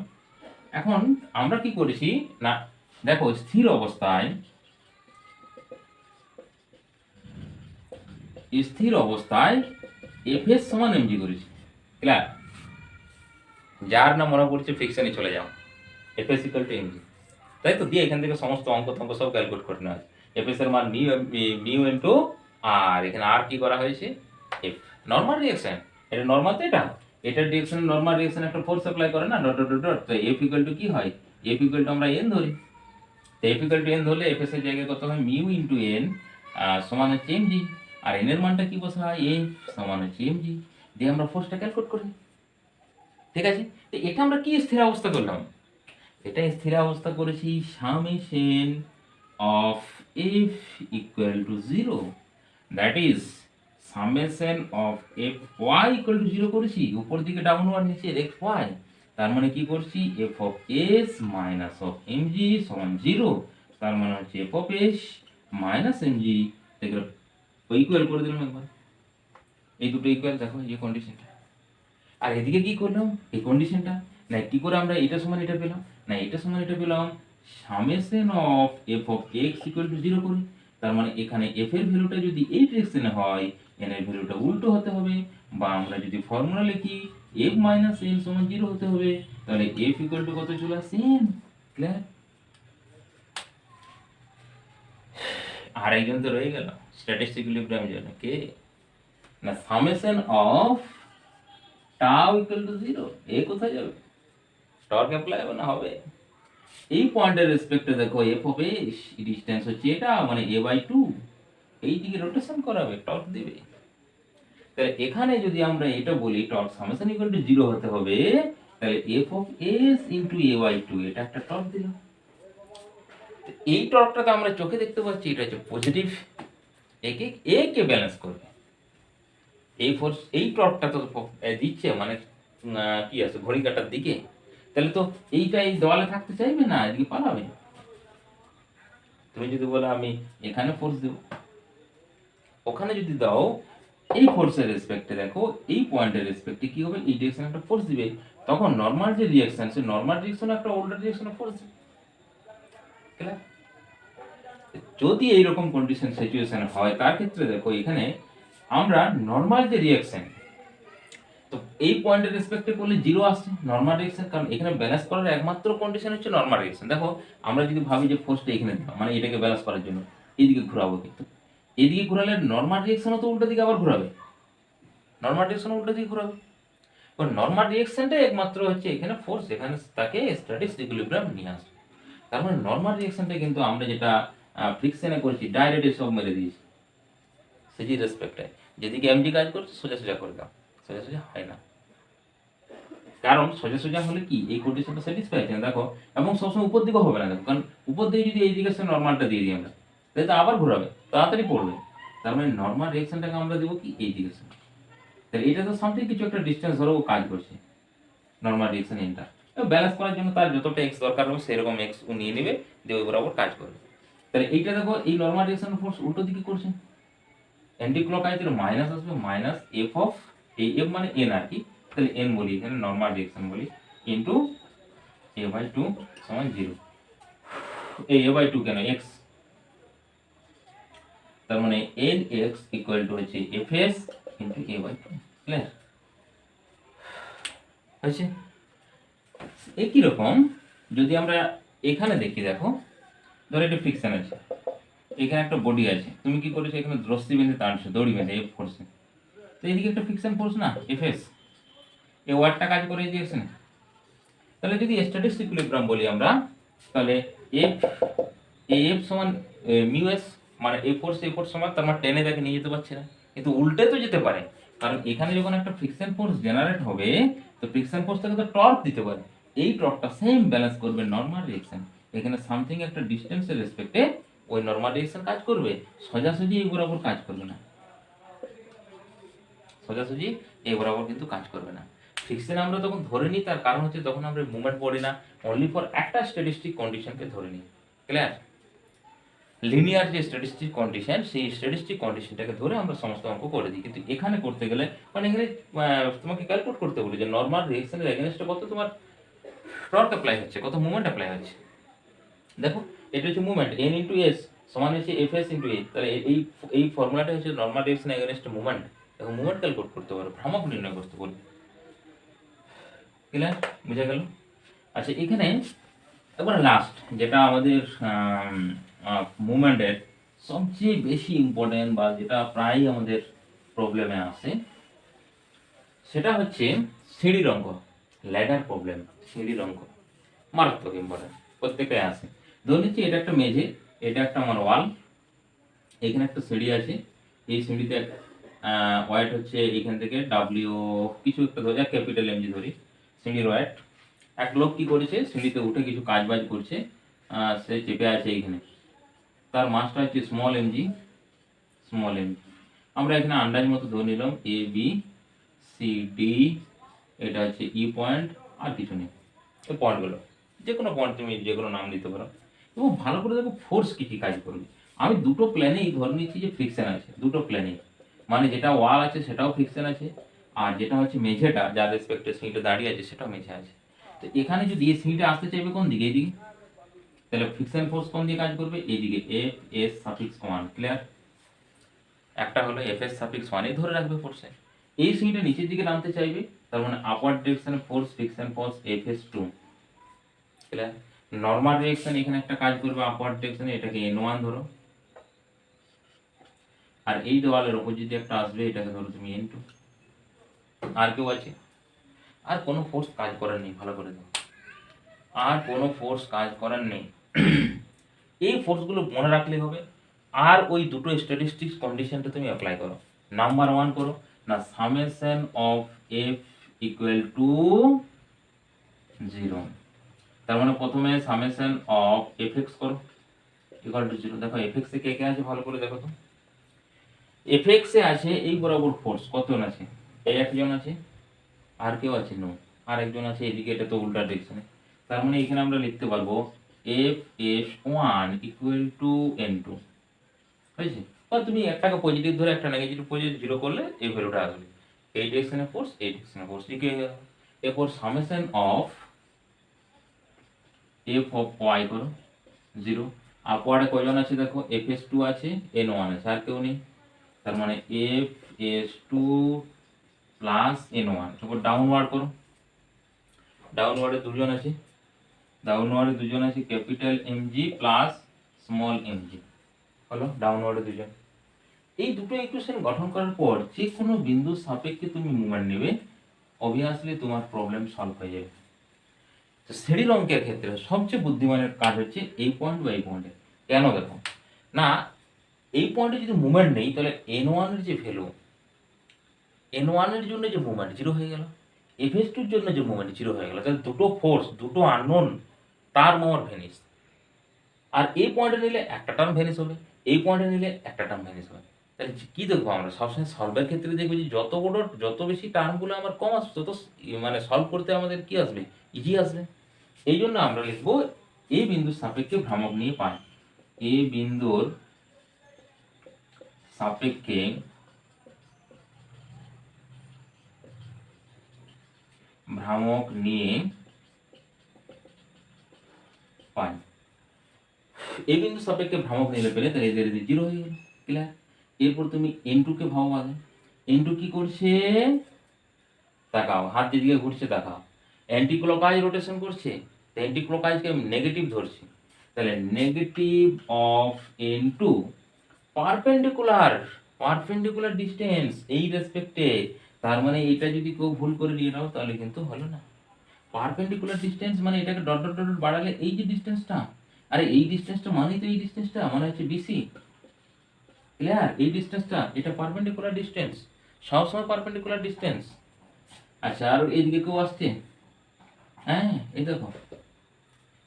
এখন আমরা কি করেছি না, দেখো স্থির অবস্থায় এফএস সমান এমজি করেছি। ক্লিয়ার? যার না মনে পড়ছে ফ্রিকশনে চলে যাও, এফএস ইকুয়াল টু এমজি, তাই তো দিয়ে এখান থেকে সমস্ত অঙ্ক টঙ্ক সব ক্যালকুলেট করে নেওয়া আছে। এফএস এর মান মিউ ইনটু আর এখানে আর কি করা হয়েছে এফ, নরমাল রিঅ্যাকশন, এটা নরমাল, তো এটা ডিরেকশন নরমাল রিঅ্যাকশন একটা ফোর্স অ্যাপ্লাই করে না, ডট ডট ডট। তো এফ ইকুয়াল টু কি হয়? এফ ইকুয়াল টু আমরা এন ধরি, তো এফ ইকুয়াল টু এন ধরলে এফএস এর জায়গায় কত হয়? মিউ ইনটু এন সমান হচ্ছে এমজি, আর এন এর মানটা কি বসা হয়? এফ সমান হচ্ছে এমজি, দিয়ে আমরা ফোর্সটা ক্যালকুলেট করি। ঠিক আছে? তো এটা আমরা কি স্থির অবস্থা করলাম? এটা স্থিরাবস্থা করেছি summation of F equal to 0, that is summation of F y equal to 0 করেছি, উপর দিকে ডাউনওয়ার্ড নিচে এক্স ওয়াই, তার মানে কি করছি? F of S minus of MG সমান 0, তার মানে হচ্ছে F of S minus MG, দেখো ইকুয়াল করে দিলাম একবার, এই দুটো ইকুয়াল, দেখো এই কন্ডিশনটা। আর এদিকে কি করলাম? এই কন্ডিশনটা না কি করে আমরা এটা সমান এটা পেলাম, না এটা সমান এটা পেলাম summation of F of x equal to 0 করি, তার মানে এখানে এফ এর ভ্যালুটা যদি এই ডিরেকশনে হয় এন এর ভ্যালুটা উল্টো হতে হবে, বা আমরা যদি ফর্মুলা লিখি এফ মাইনাস এন সমান 0 হতে হবে, তাহলে এফ ইকুয়াল টু কত চলে আসছে? এন। ক্লিয়ার? আর একজন তো রয়ে গেল স্ট্যাটিস্টিক ইকুইলিব্রিয়ামের জন্য, কে? না summation of tau equal to 0, এ কোথায় যাবে? টর্ক অ্যাপ্লাই হবে না হবে? এই পয়েন্টের রেসপেক্টে দেখো এফ অফ এস ডিসটেন্স হচ্ছে এটা, মানে a বাই 2, এই দিকে রোটেশন করাবে, টর্ক দিবে। তাহলে এখানে যদি আমরা এটা বলি টর্ক সামেশন ইকুয়াল টু 0 হতে হবে, তাহলে F of s into a by 2, এটা একটা টর্ক দিলাম। এই টর্কটা তো আমরা চোখে দেখতে পাচ্ছি, এটা হচ্ছে পজিটিভ, একে একে ব্যালেন্স করবে। এই ফোর্স এই টর্কটা তো দিচ্ছে মানে কি আছে ঘড়ি কাটার দিকে, তাহলে তো এইটা এই দেওয়ালে থাকতে চাইবে না, এদিকে পালাবে। তুমি যদি বলো আমি এখানে ফোর্স দেব, ওখানে যদি দাও এই ফোর্সের রেসপেক্টে দেখো এই পয়েন্টের রেসপেক্টে কি হবে, এই ডিরেকশনে একটা ফোর্স দিবে, তখন নর্মাল যে রিঅ্যাকশন সে নর্মাল ডিরেকশনে একটা উল্টো ডিরেকশনে ফোর্স দিবে। Clear? যদি এইরকম কন্ডিশন সিচুয়েশন হয় তার ক্ষেত্রে দেখো এখানে আমরা নর্মাল যে রিঅ্যাকশন, তো এই পয়েন্টের রেসপেক্টে করলে জিরো আসছে নর্মাল রিঅ্যাকশন, কারণ এখানে ব্যালেন্স করার একমাত্র কন্ডিশন হচ্ছে নর্মাল রিঅ্যাকশন। দেখো আমরা যদি ভাবি যে ফোর্সটা এখানে দিলাম মানে এটাকে ব্যালেন্স করার জন্য এইদিকে ঘোরাবো, কিন্তু এদিকে ঘোরালে নর্মাল রিঅ্যাকশনও তো উল্টো দিকে আবার ঘোরাবে, নর্মাল রিঅ্যাকশন উল্টো দিকে ঘোরাবে। কারণ নর্মাল রিঅ্যাকশনটাই একমাত্র হচ্ছে এখানে ফোর্স, এখানে তাকে স্ট্যাটিক ইকুইলিব্রিয়াম নিয়ে আসবে। তার মানে নর্মাল রিঅ্যাকশনটা কিন্তু আমরা যেটা ফ্রিকশনে করছি ডাইরেক্ট সব মেরে দিয়েছি সেটি রেসপেক্টে, যেদিকে এমডি কাজ করছে সোজা সোজা করে দাও, সোজা সোজা হয় না, কারণ সোজা সোজা হলে কি এই কন্ডিশনটা স্যাটিসফাই আছে না দেখো, এবং সবসময় উপর দিকেও হবে না দেখো, কারণ উপর দিকে যদি এই দিকে নর্মালটা দিয়ে দিই আমরা তাহলে তো আবার ঘোরাবে, তাড়াতাড়ি পড়বে। তার মানে নর্মাল রিঅ্যাকশনটাকে আমরা দেবো কি এই দিকে, তাহলে এটা তো সামথিং কিছু একটা ডিস্টেন্স ধরো ও কাজ করছে নর্মাল রিঅ্যাকশন ইন্টার, ব্যালেন্স করার জন্য তার যতটা এক্স দরকার হবে সেরকম এক্স ও নিয়ে নেবে, দিয়ে ওই বরাবর কাজ করবে। তাহলে এইটা দেখো এই নর্মাল রিঅ্যাকশন ফোর্স উল্টো দিকে করছে, অ্যান্টি ক্লকওয়াইজের মাইনাস আসবে, মাইনাস এফ অফ এই এফ মানে এন আর কি, তাহলে এন বলি এখানে নর্মাল রিঅ্যাকশন বলি ইনটু এ বাই টু সমান জিরো, এই এ বাই টু কেন এক্স, তার মানে এন এক্স ইকুয়াল টু হচ্ছে F s into a by two. Clear হয়েছে? একই রকম যদি আমরা এখানে দেখি দেখো, ধরো একটা ফ্রিকশন আছে, এখানে একটা বডি আছে, তুমি কি করেছো এখানে রশ্মি বেঁধে টানছো দড়ি বেঁধে এফ ফোর্সে, তো এইদিকে একটা ফ্রিকশন ফোর্স না এফ এস, এই ওয়ার্ডটা কাজ করে দিয়েছে না, তাহলে যদি স্ট্যাটিক ইকুইলিব্রিয়াম বলি আমরা, তাহলে এফ এফ সমান মিউ এস, মানে এ ফোর্স সমান, তার মানে টেনে তাকে নিয়ে যেতে পারছে না, কিন্তু উল্টে তো যেতে পারে, কারণ এখানে যখন একটা ফ্রিকশন ফোর্স জেনারেট হবে তো ফ্রিকশন ফোর্স থেকে তো টর্ক দিতে পারে, এই টর্কটা সেম ব্যালেন্স করবে নর্মাল রিঅ্যাকশন, এখানে সামথিং একটা ডিসটেন্সের রেসপেক্টে ওই নর্মাল রিঅ্যাকশন কাজ করবে, সোজাসুজি এই বরাবর কাজ করবে না, সোজাসুজি এই বরাবর কিন্তু কাজ করবে না। ফ্রিকশন আমরা তখন ধরে নিই, তার কারণ হচ্ছে তখন আমরা মুভমেন্ট পড়ি না, অনলি ফর একটা স্ট্যাটিস্টিক কন্ডিশনকে ধরে নিই। ক্লিয়ার? লিনিয়ার যে স্ট্যাটিস্টিক কন্ডিশন সেই স্ট্যাটিস্টিক কন্ডিশনটাকে ধরে আমরা সমস্ত অঙ্ক করে দিই, কিন্তু এখানে করতে গেলে মানে এখানে তোমাকে ক্যালকুলেট করতে বলি যে নর্মাল রিঅ্যাকশনের এগেনস্টে কত তোমার টর্ক অ্যাপ্লাই হচ্ছে, কত মুভমেন্ট অ্যাপ্লাই হচ্ছে। দেখো এটা হচ্ছে মুভমেন্ট এন ইন্টু এস সমান হচ্ছে এফ এস ইন্টু এ, তাহলে এই এই ফর্মুলাটা হচ্ছে নর্মাল রিঅ্যাকশন এগেনস্ট মুভমেন্ট, এখন মুভমেন্ট ক্যালকুলেট করতে পারো, ভ্রামক নির্ণয় করতে বলি। ক্লিয়ার? বুঝা গেল? আচ্ছা এখানে এবার লাস্ট যেটা আমাদের মুভমেন্টের সবচেয়ে বেশি ইম্পর্টেন্ট বা যেটা প্রায় আমাদের প্রবলেমে আসে সেটা হচ্ছে সিঁড়ির অঙ্ক, ল্যাডার প্রবলেম, সিঁড়ির অঙ্ক মারাত্মক ইম্পর্টেন্ট, প্রত্যেকটাই আসে। ধরে নিচ্ছি এটা একটা মেঝে, এটা একটা আমার ওয়াল, এখানে একটা সিঁড়ি আছে, এই সিঁড়িতে ওয়েট হচ্ছে এখান থেকে ডাব্লিউ কিছু একটা ধরে ক্যাপিটাল এমজি ধরি, সিঁড়ির ওয়েট, এক লোক কি করেছে সিঁড়িতে উঠে কিছু কাজ বাজ করছে, সে চেপে আছে এইখানে, তার মাসটা হচ্ছে স্মল এমজি, স্মল এমজি, আমরা এখানে আন্দাজ মতো ধরে নিলাম এ বি সি ডি, এটা হচ্ছে ই পয়েন্ট আর কিছু নেই, এই পয়েন্টগুলো যে কোনো পয়েন্ট তুমি যে কোনো নাম দিতে পারো, এবং ভালো করে দেখো ফোর্স কী কী কাজ করবে। আমি দুটো প্ল্যানেই ধরে নিচ্ছি যে ফ্রিকশন আছে, দুটো প্ল্যানেই, মানে যেটা ওয়াল আছে সেটাও ফ্রিকশন আছে, আর যেটা হচ্ছে মেঝেটা যার রেসপেক্টে সিঁড়িটা দাঁড়িয়ে আছে সেটাও মেঝে আছে। তো এখানে যদি এই সিঁড়িটা আসতে চাইবে কোন দিকে, এইদিকে, তাহলে ফ্রিকশন ফোর্স কোন দিকে কাজ করবে, এইদিকে এফ এস সাফিক্স 1। ক্লিয়ার? একটা হলো এফ এস সাফিক্স 1 ধরে রাখবে ফোর্সে, এই সিঁড়িটা নিচের দিকে নামতে চাইবে, তার মানে আপওয়ার্ড ডিরেকশনে force friction force F S 2। Clear? Normal direction এখানে একটা কাজ করবে আপওয়ার্ড ডিরেকশনে, এটাকে n1 ধরো, আর এই দেওয়ালের উপর যদি একটা আসবে এটাকে ধরো তুমি n2। আর কেউ আছে? আর কোনো ফোর্স কাজ করার নেই, ভালো করে দাও, আর কোনো ফোর্স কাজ করার নেই। এই ফোর্সগুলো মনে রাখলে হবে, আর ওই দুটো স্ট্যাটিস্টিক্স কন্ডিশনটা তুমি অ্যাপ্লাই করো। নাম্বার 1 করো না, summation of F equal to 0, তার মানে প্রথমে সামেশন অফ এফ এক্স করো ইকুয়াল টু 0। দেখো এফ এক্স এ কে কে আছে ভালো করে দেখো তো, এফএক্সে আছে এই বরাবর ফোর্স কতজন আছে, এই একজন আছে, আর কেউ আছে নো, আর একজন আছে এদিকে, এটা তো উল্টা ডিরেকশনে। তার মানে এখানে আমরা লিখতে পারবো F s one equal to N two, হয়েছে? বা তুমি একটাকে পজিটিভ ধরে একটা নেগেটিভ পজিটিভ জিরো করলে এই ভ্যালুটা আসবে। এই ডিরেকশনে ফোর্স, এই ডিরেকশনে ফোর্স, ঠিক হয়ে গেল। এরপর summation of F of y করো 0। আপওয়ার্ডে কয়জন আছে দেখো, এফ এস টু আছে, এন ওয়ান আছে, আর কেউ নেই। তার মানে F s two plus N one. তারপর ডাউনওয়ার্ড করো, ডাউনওয়ার্ডে দুজন আছে, ডাউনওয়ার্ডে দুজন আছে, capital M g plus small m g, হলো ডাউনওয়ার্ডে দুজন। এই দুটো ইকুয়েশন গঠন করার পর যে কোনো বিন্দুর সাপেক্ষে তুমি মুভমেন্ট নেবে, অবভিয়াসলি তোমার প্রবলেম সলভ হয়ে যাবে। তো শ্রেণীর অঙ্কের ক্ষেত্রে সবচেয়ে বুদ্ধিমানের কাজ হচ্ছে এই পয়েন্ট বা এই পয়েন্টে। কেন দেখো না, এই পয়েন্টে যদি মুভমেন্ট নেই তাহলে এন ওয়ানের যে ভ্যালু, এন ওয়ানের জন্য যে মুভমেন্ট জিরো হয়ে গেল, এফ এস টুর জন্য যে মুভমেন্ট জিরো হয়ে গেল, তাহলে দুটো ফোর্স, দুটো আননোন, তার মোর ভ্যানিশ। আর এই পয়েন্টে নিলে একটা টার্ম ভ্যানিশ হবে, এই পয়েন্টে নিলে একটা টার্ম ভ্যানিশ হবে। তাহলে কি দেখবো আমরা সবসময় সলভের ক্ষেত্রে দেখবো যে যত বড়, যত বেশি টার্মগুলো আমার কম আসবে, তত মানে সলভ করতে আমাদের কি আসবে, ইজি আসবে। এই জন্য আমরা লিখবো এ বিন্দুর সাপেক্ষে ভ্রামক নিয়ে পাই, এ বিন্দুর সাপেক্ষে ভ্রামক নিয়ে পাই। এই বিন্দু সাপেক্ষে ভ্রামক নিলে পেলে তাহলে এদের জিরো হয়ে গেল, ক্লিয়ার। এরপর তুমি এন টু কে ভাবো আগে, এন টু কি করছে, তাকাও, হাত যেদিকে ঘুরছে তাকাও, অ্যান্টি ক্লকওয়াইজ রোটেশন করছে, অ্যান্টি ক্লকওয়াইজকে নেগেটিভ ধরছি, তাহলে negative of N two perpendicular, perpendicular distance এই রেসপেক্টে। তার মানে এটা যদি কেউ ভুল করে নিয়ে নাও তাহলে কিন্তু হলো না। পারপেন্ডিকুলার ডিস্টেন্স মানে এটাকে ডট ডট ডট বাড়ালে এই যে ডিস্টেন্সটা, আরে এই ডিস্টেন্সটা মানেই তো এই ডিস্টেন্সটা মানে হচ্ছে বিসি, ক্লিয়ার। এই ডিস্টেন্সটা এটা পারপেন্ডিকুলার ডিস্টেন্স, সবসময় পারপেন্ডিকুলার ডিস্টেন্স। আচ্ছা আর এইদিকে কেউ আসছে, হ্যাঁ এই দেখো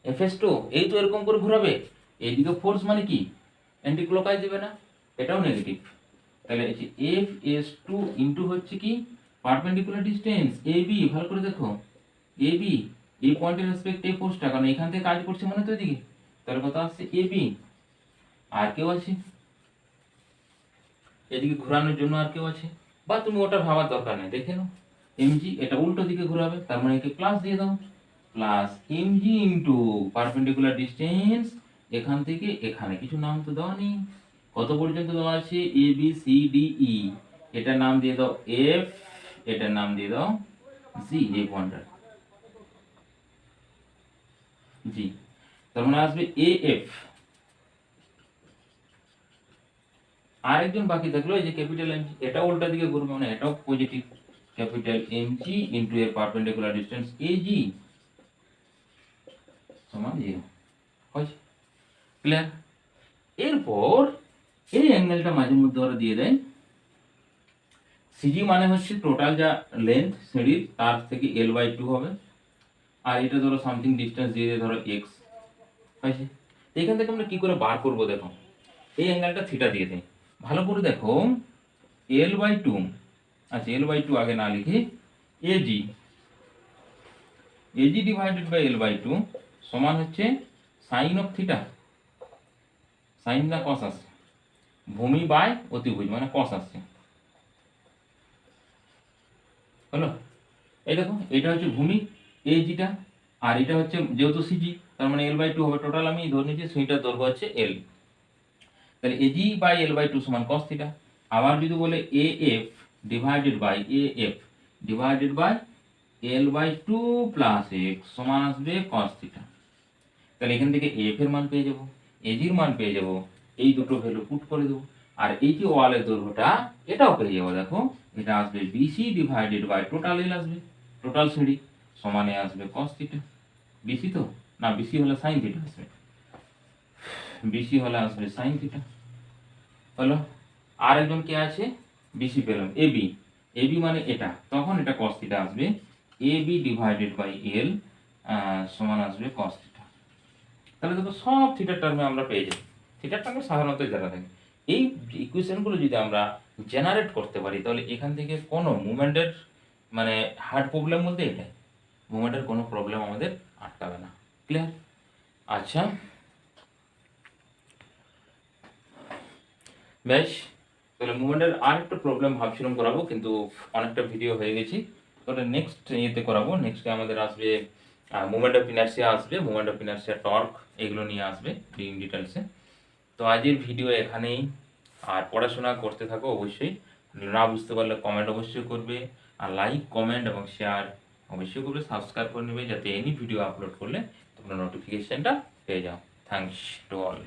এফএস টু, এই তো এরকম করে ঘোরাবে, এইদিকে ফোর্স মানে কি, অ্যান্টি ক্লকওয়াইজ দেবে না, এটাও নেগেটিভ। তাহলে এই যে এফ এস টু ইন্টু হচ্ছে কি পারপেন্ডিকুলার ডিস্টেন্স এ বি, ভালো করে দেখো এ বি, এই পয়েন্টের রেসপেক্টে ফোর্সটা, কারণ এখান থেকে কাজ করছে মানে তো এদিকে, তাহলে কত আসছে এ বি। আর কেউ আছে এদিকে ঘোরানোর জন্য, আর কেউ আছে, বা তুমি ওটা ভাবার দরকার নেই, দেখে নাও এমজি, এটা উল্টো দিকে ঘোরাবে, তার মানে একে প্লাস দিয়ে দাও, plus MG into perpendicular distance এখান থেকে এখানে, কিছু নাম তো দেওয়া নেই, কত পর্যন্ত দেওয়া আছে A B C D E, এটার নাম দিয়ে দাও এফ, এটার নাম দিয়ে দাও জি, এই পয়েন্টটা জি, তার মানে আসবে এ এফ। আরেকজন বাকি থাকলো এই যে ক্যাপিটাল এম জি, এটা উল্টা দিকে ঘুরবে মানে এটাও positive, capital M g into এর পারপেন্ডিকুলার ডিস্টেন্স এ জি সমান 0, হয়েছে, ক্লিয়ার। এরপর এই অ্যাঙ্গেলটা মাঝে মধ্যে ওরা দিয়ে দেয়, সিজি মানে হচ্ছে টোটাল যা লেন্থ সিঁড়ির তার থেকে এল বাই টু হবে, আর এটা ধরো সামথিং ডিস্টেন্স দিয়ে দেয়, ধরো এক্স, হয়েছে। এখান থেকে আমরা কি করে বার করবো দেখো, এই অ্যাঙ্গেলটা থিটা দিয়ে দেয়, ভালো করে দেখো এল বাই টু, আচ্ছা এল বাই টু আগে না লিখে AG, AG divided by L by two সমান হচ্ছে সাইন অফ থিটা, সাইন না কস আসছে, ভূমি বাই অতিভুজ মানে কস আসছে, হলো। এই দেখো এটা হচ্ছে ভূমি এজিটা, আর এটা হচ্ছে যেহেতু সিজি তার মানে এল বাই টু হবে, টোটাল আমি ধরে নিচ্ছি সেইটার দৈর্ঘ্য হচ্ছে এল, তাহলে AG by L by two সমান কস থিটা। আবার যদি বলে A F divided by A F divided by L by two plus x সমান আসবে কস থিটা। তাহলে এখান থেকে এফ এর মান পেয়ে যাবো, এজির মান পেয়ে যাবো, এই দুটো ভ্যালু পুট করে দেবো, আর এই যে ওয়ালের দৈর্ঘ্যটা এটাও পেয়ে যাবো, দেখো এটা আসবে বিসি ডিভাইডেড বাই টোটাল এল আসবে, টোটাল সিঁড়ি সমানে আসবে কস থিটা, বিসি তো না, বিসি হলে সাইন থিটা আসবে, বিসি হলে আসবে সাইন থিটা, হলো। আর একজন কে আছে, বিসি পেলাম এবি, এবি মানে এটা, তখন এটা কস থিটা আসবে, এবি ডিভাইডেড বাই এল সমান আসবে কস থিটা। তাহলে দেখো সব থিটার টার্মে আমরা পেয়ে যাই, থিটার টার্মে সাধারণত যারা থাকে এই ইকুয়েশনগুলো যদি আমরা জেনারেট করতে পারি তাহলে এখান থেকে কোনো মুভমেন্টের মানে হার্ড প্রবলেম বলতে এটাই, মুভমেন্টের কোনো প্রবলেম আমাদের আটকাবে না। ক্লিয়ার? আচ্ছা বেশ, তাহলে মুভমেন্টের আর একটা প্রবলেম ভাবছিলাম করাবো, কিন্তু অনেকটা ভিডিও হয়ে গেছি, তাহলে নেক্সট ইয়েতে করাবো। নেক্সটে আমাদের আসবে মুভমেন্ট অফ ইনার্সিয়া আসবে, মুভমেন্ট অফ ইনার্সিয়া, টর্ক, এগুলো নিয়ে আসবে ইন ডিটেলসে। তো আজকের ভিডিও এখানেই, আর পড়াশোনা করতে থাকো অবশ্যই, না বুঝতে পারলে কমেন্ট অবশ্যই করবে, আর লাইক কমেন্ট এবং শেয়ার অবশ্যই করবে, সাবস্ক্রাইব করে নেবে যাতে এনি ভিডিও আপলোড করলে তোমরা নোটিফিকেশনটা পেয়ে যাও। Thanks to all.